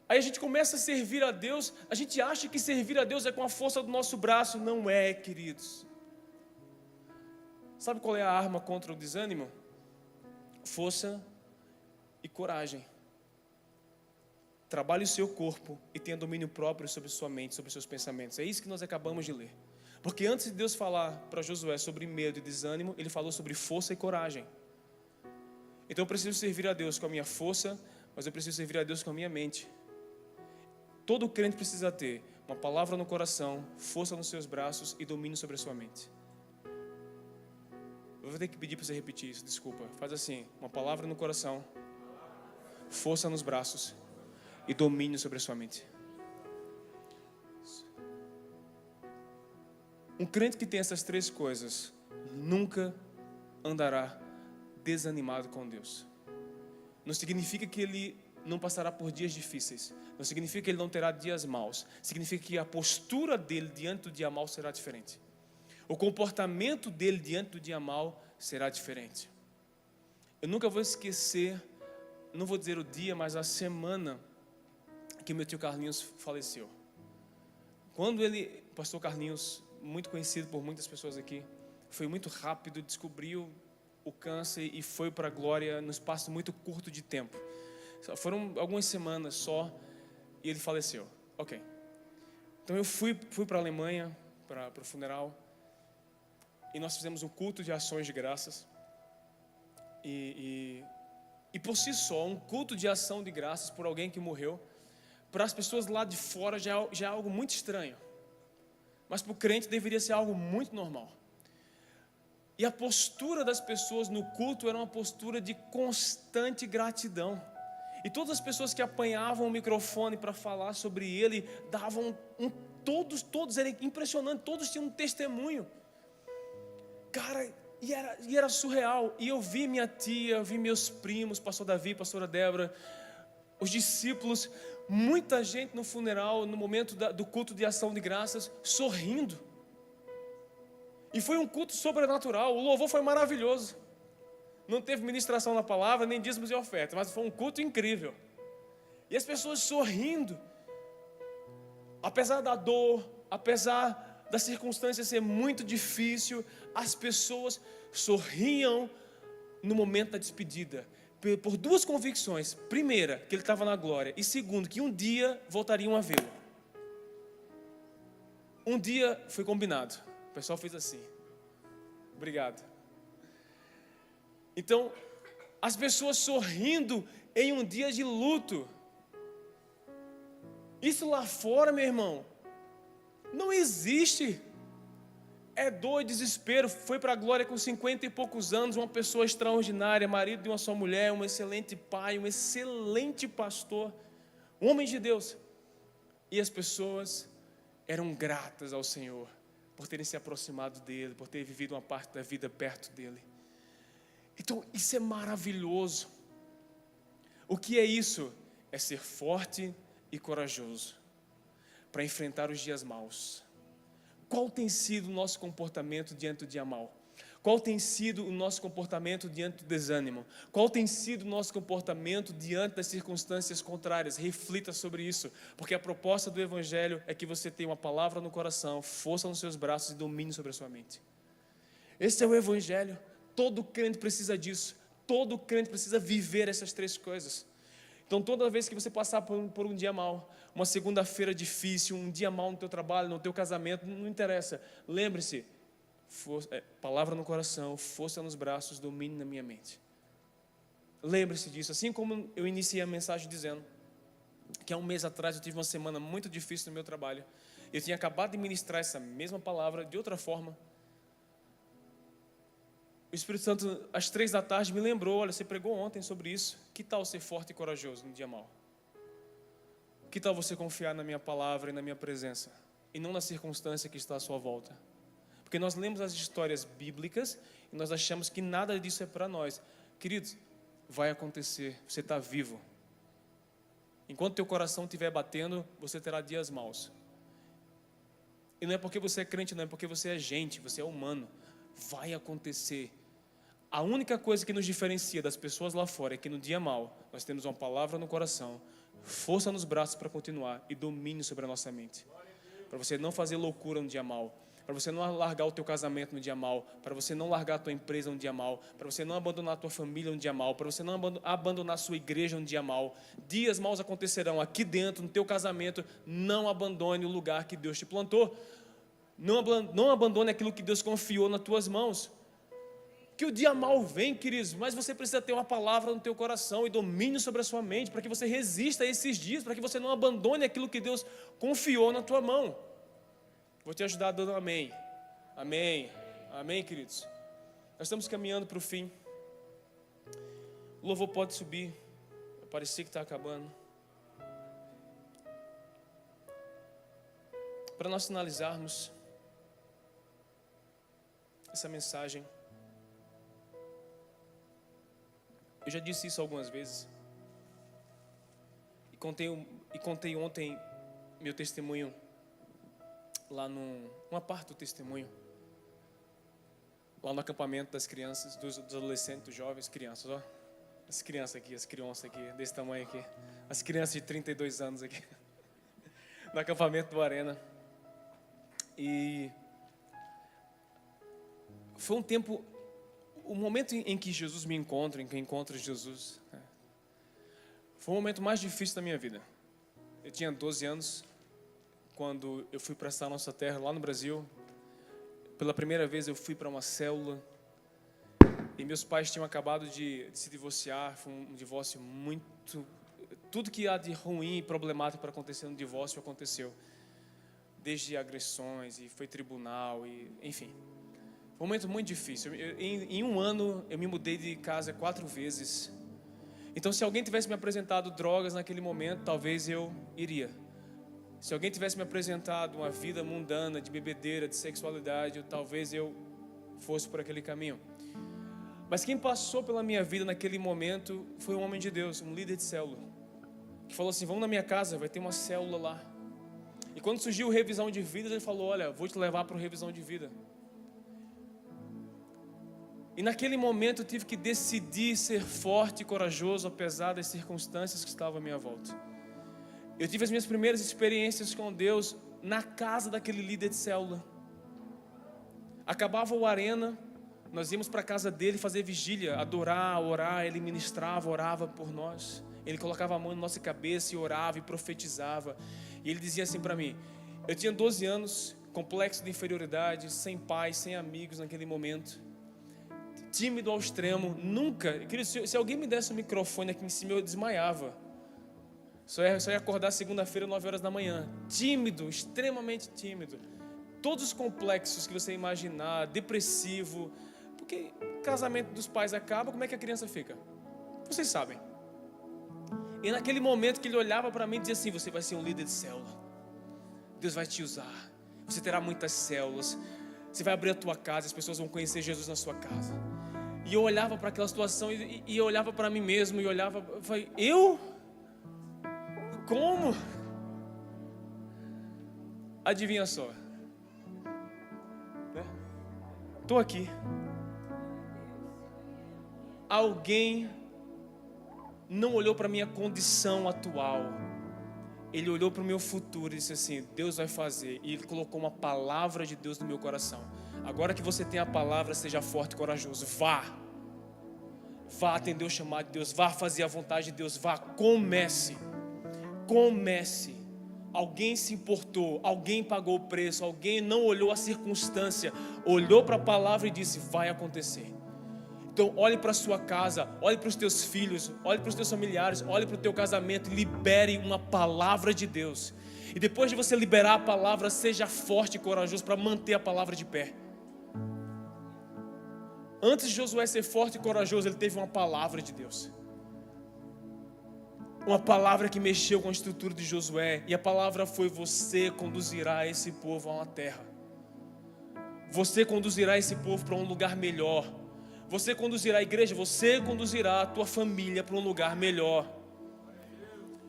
Aí a gente começa a servir a Deus, a gente acha que servir a Deus é com a força do nosso braço. Não é, queridos. Sabe qual é a arma contra o desânimo? Força e coragem. Trabalhe o seu corpo e tenha domínio próprio sobre sua mente, sobre seus pensamentos. É isso que nós acabamos de ler. Porque antes de Deus falar para Josué sobre medo e desânimo, Ele falou sobre força e coragem. Então eu preciso servir a Deus com a minha força, mas eu preciso servir a Deus com a minha mente. Todo crente precisa ter uma palavra no coração, força nos seus braços e domínio sobre a sua mente. Eu vou ter que pedir para você repetir isso, desculpa. Faz assim, uma palavra no coração, força nos braços e domínio sobre a sua mente. Um crente que tem essas três coisas nunca andará desanimado com Deus. Não significa que ele não passará por dias difíceis. Não significa que ele não terá dias maus. Significa que a postura dele diante do dia mau será diferente. O comportamento dele diante do dia mau será diferente. Eu nunca vou esquecer, não vou dizer o dia, mas a semana que meu tio Carlinhos faleceu. Quando ele, o pastor Carlinhos, muito conhecido por muitas pessoas aqui, foi muito rápido, descobriu o câncer e foi para a glória num espaço muito curto de tempo. Foram algumas semanas só e ele faleceu. Ok. Então eu fui para a Alemanha, para o funeral, e nós fizemos um culto de ações de graças. E por si só, um culto de ação de graças por alguém que morreu, para as pessoas lá de fora já é algo muito estranho. Mas para o crente deveria ser algo muito normal. E a postura das pessoas no culto era uma postura de constante gratidão. E todas as pessoas que apanhavam o microfone para falar sobre ele, davam todos eram impressionantes, todos tinham um testemunho. Cara, e era surreal. E eu vi minha tia, eu vi meus primos, pastor Davi, pastora Débora, os discípulos, muita gente no funeral, no momento do culto de ação de graças, sorrindo. E foi um culto sobrenatural, o louvor foi maravilhoso. Não teve ministração na palavra, nem dízimos e ofertas, mas foi um culto incrível. E as pessoas sorrindo, apesar da dor, apesar da circunstância ser muito difícil, as pessoas sorriam no momento da despedida. Por duas convicções: primeira, que ele estava na glória, e segundo, que um dia voltariam a vê-lo. Um dia foi combinado, o pessoal fez assim. Obrigado. Então, as pessoas sorrindo em um dia de luto. Isso lá fora, meu irmão, não existe. É dor e desespero. Foi para a glória com 50 e poucos anos, uma pessoa extraordinária, marido de uma só mulher, um excelente pai, um excelente pastor, um homem de Deus. E as pessoas eram gratas ao Senhor por terem se aproximado dele, por ter vivido uma parte da vida perto dele. Então isso é maravilhoso. O que é isso? É ser forte e corajoso para enfrentar os dias maus. Qual tem sido o nosso comportamento diante do dia mau? Qual tem sido o nosso comportamento diante do desânimo? Qual tem sido o nosso comportamento diante das circunstâncias contrárias? Reflita sobre isso, porque a proposta do Evangelho é que você tenha uma palavra no coração, força nos seus braços e domínio sobre a sua mente. Esse é o Evangelho. Todo crente precisa disso. Todo crente precisa viver essas três coisas. Então toda vez que você passar por um dia mau, uma segunda-feira difícil, um dia mau no teu trabalho, no teu casamento, não interessa. Lembre-se, palavra no coração, força nos braços, domínio na minha mente. Lembre-se disso. Assim como eu iniciei a mensagem dizendo que há um mês atrás eu tive uma semana muito difícil no meu trabalho. Eu tinha acabado de ministrar essa mesma palavra de outra forma. O Espírito Santo, às 3 da tarde, me lembrou: olha, você pregou ontem sobre isso. Que tal ser forte e corajoso no dia mau? Que tal você confiar na minha palavra e na minha presença? e não na circunstância que está à sua volta. Porque nós lemos as histórias bíblicas e nós achamos que nada disso é para nós. Queridos, vai acontecer, você está vivo. Enquanto teu coração estiver batendo, você terá dias maus. E não é porque você é crente, não é porque você é gente, você é humano. Vai acontecer. A única coisa que nos diferencia das pessoas lá fora é que no dia mau, nós temos uma palavra no coração, força nos braços para continuar e domínio sobre a nossa mente. Para você não fazer loucura no dia mau, para você não largar o teu casamento no dia mau, para você não largar a tua empresa no dia mau, para você não abandonar a tua família no dia mau, para você não abandonar a sua igreja no dia mau. Dias maus acontecerão aqui dentro, no teu casamento. Não abandone o lugar que Deus te plantou. Não abandone aquilo que Deus confiou nas tuas mãos. Que o dia mau vem, queridos, mas você precisa ter uma palavra no teu coração e domínio sobre a sua mente, para que você resista a esses dias, para que você não abandone aquilo que Deus confiou na tua mão. Vou te ajudar dando um amém. Amém. Amém, queridos. Nós estamos caminhando para o fim. O louvor pode subir. Parecia que está acabando. Para nós finalizarmos essa mensagem, eu já disse isso algumas vezes. E contei ontem meu testemunho lá uma parte do testemunho, lá no acampamento das crianças, dos adolescentes, dos jovens, crianças, ó. As crianças aqui, desse tamanho aqui. As crianças de 32 anos aqui. No acampamento do Arena. E foi um tempo, o momento em que Jesus me encontra, em que eu encontro Jesus, foi o momento mais difícil da minha vida. Eu tinha 12 anos, quando eu fui para essa nossa terra, lá no Brasil. Pela primeira vez eu fui para uma célula. E meus pais tinham acabado de se divorciar. Foi um divórcio muito... Tudo que há de ruim e problemático para acontecer no divórcio aconteceu. Desde agressões, e foi tribunal, e enfim. Foi um momento muito difícil. Em um ano eu me mudei de casa 4 vezes. Então se alguém tivesse me apresentado drogas naquele momento, talvez eu iria. Se alguém tivesse me apresentado uma vida mundana, de bebedeira, de sexualidade, talvez eu fosse por aquele caminho. Mas quem passou pela minha vida naquele momento foi um homem de Deus, um líder de célula, que falou assim: vamos na minha casa, vai ter uma célula lá. E quando surgiu revisão de vida, ele falou: olha, vou te levar para o revisão de vida. E naquele momento eu tive que decidir ser forte e corajoso, apesar das circunstâncias que estavam à minha volta. Eu tive as minhas primeiras experiências com Deus na casa daquele líder de célula. Acabava o Arena, nós íamos para a casa dele fazer vigília, adorar, orar. Ele ministrava, orava por nós. Ele colocava a mão na nossa cabeça e orava e profetizava. E ele dizia assim para mim: eu tinha 12 anos, complexo de inferioridade, sem pai, sem amigos naquele momento, tímido ao extremo. Nunca, se alguém me desse um microfone aqui em cima, eu desmaiava. Só ia acordar segunda-feira, 9 horas da manhã. Tímido, extremamente tímido. Todos os complexos que você imaginar, depressivo. Porque casamento dos pais acaba, como é que a criança fica? Vocês sabem. E naquele momento que ele olhava para mim e dizia assim: você vai ser um líder de célula. Deus vai te usar. Você terá muitas células. Você vai abrir a tua casa, as pessoas vão conhecer Jesus na sua casa. E eu olhava para aquela situação e eu olhava para mim mesmo e olhava, eu falei: eu? Como? Adivinha só. Estou aqui. Alguém não olhou para a minha condição atual. Ele olhou para o meu futuro e disse assim: Deus vai fazer. E ele colocou uma palavra de Deus no meu coração. Agora que você tem a palavra, seja forte e corajoso. Vá atender o chamado de Deus. Vá fazer a vontade de Deus. Comece. Alguém se importou, alguém pagou o preço, alguém não olhou a circunstância, olhou para a palavra e disse: vai acontecer. Então olhe para a sua casa, olhe para os teus filhos, olhe para os teus familiares, olhe para o teu casamento e libere uma palavra de Deus. E depois de você liberar a palavra, seja forte e corajoso para manter a palavra de pé. Antes de Josué ser forte e corajoso, ele teve uma palavra de Deus. uma palavra que mexeu com a estrutura de Josué, e a palavra foi: você conduzirá esse povo a uma terra. Você conduzirá esse povo para um lugar melhor. Você conduzirá a igreja, você conduzirá a tua família para um lugar melhor.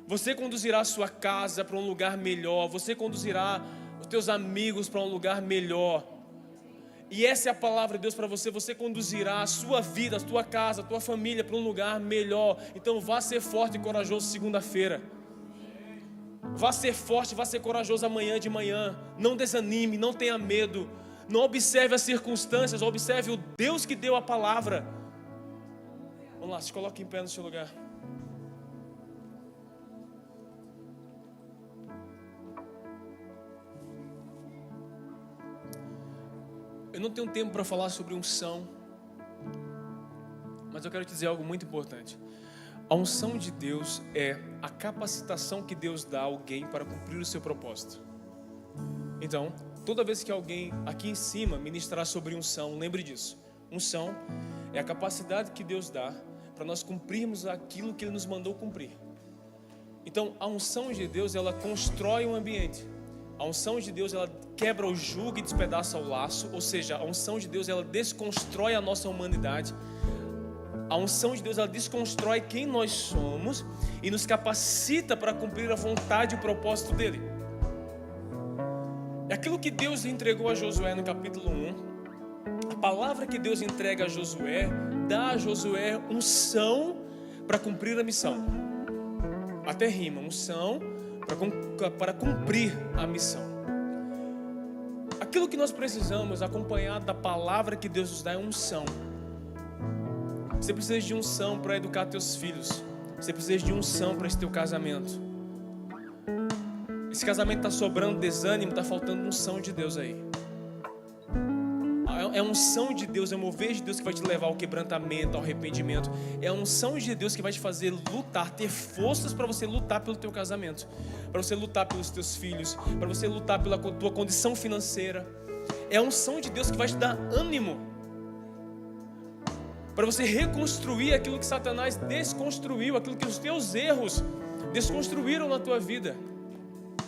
Você conduzirá a sua casa para um lugar melhor. Você conduzirá os teus amigos para um lugar melhor. E essa é a palavra de Deus para você. Você conduzirá a sua vida, a tua casa, a tua família para um lugar melhor. Então vá ser forte e corajoso segunda-feira. Vá ser forte, vá ser corajoso amanhã de manhã. Não desanime, não tenha medo. Não observe as circunstâncias, observe o Deus que deu a palavra. Vamos lá, se coloque em pé no seu lugar. Eu não tenho tempo para falar sobre unção, mas eu quero te dizer algo muito importante. A unção de Deus é a capacitação que Deus dá a alguém para cumprir o seu propósito. Então, toda vez que alguém aqui em cima ministrar sobre unção, lembre disso. Unção é a capacidade que Deus dá para nós cumprirmos aquilo que Ele nos mandou cumprir. Então, a unção de Deus, ela constrói um ambiente. A unção de Deus, ela quebra o jugo e despedaça o laço. Ou seja, a unção de Deus, ela desconstrói a nossa humanidade. A unção de Deus, ela desconstrói quem nós somos e nos capacita para cumprir a vontade e o propósito dEle. É aquilo que Deus entregou a Josué no capítulo 1. A palavra que Deus entrega a Josué, dá a Josué unção para cumprir a missão. Até rima, unção para cumprir a missão. Aquilo que nós precisamos, acompanhado da palavra que Deus nos dá, é unção. Você precisa de unção para educar teus filhos. Você precisa de unção para esse teu casamento. Esse casamento está sobrando desânimo, está faltando unção de Deus aí. É a unção de Deus, é o mover de Deus que vai te levar ao quebrantamento, ao arrependimento. É a unção de Deus que vai te fazer lutar, ter forças para você lutar pelo teu casamento, para você lutar pelos teus filhos, para você lutar pela tua condição financeira. É a unção de Deus que vai te dar ânimo para você reconstruir aquilo que Satanás desconstruiu, aquilo que os teus erros desconstruíram na tua vida.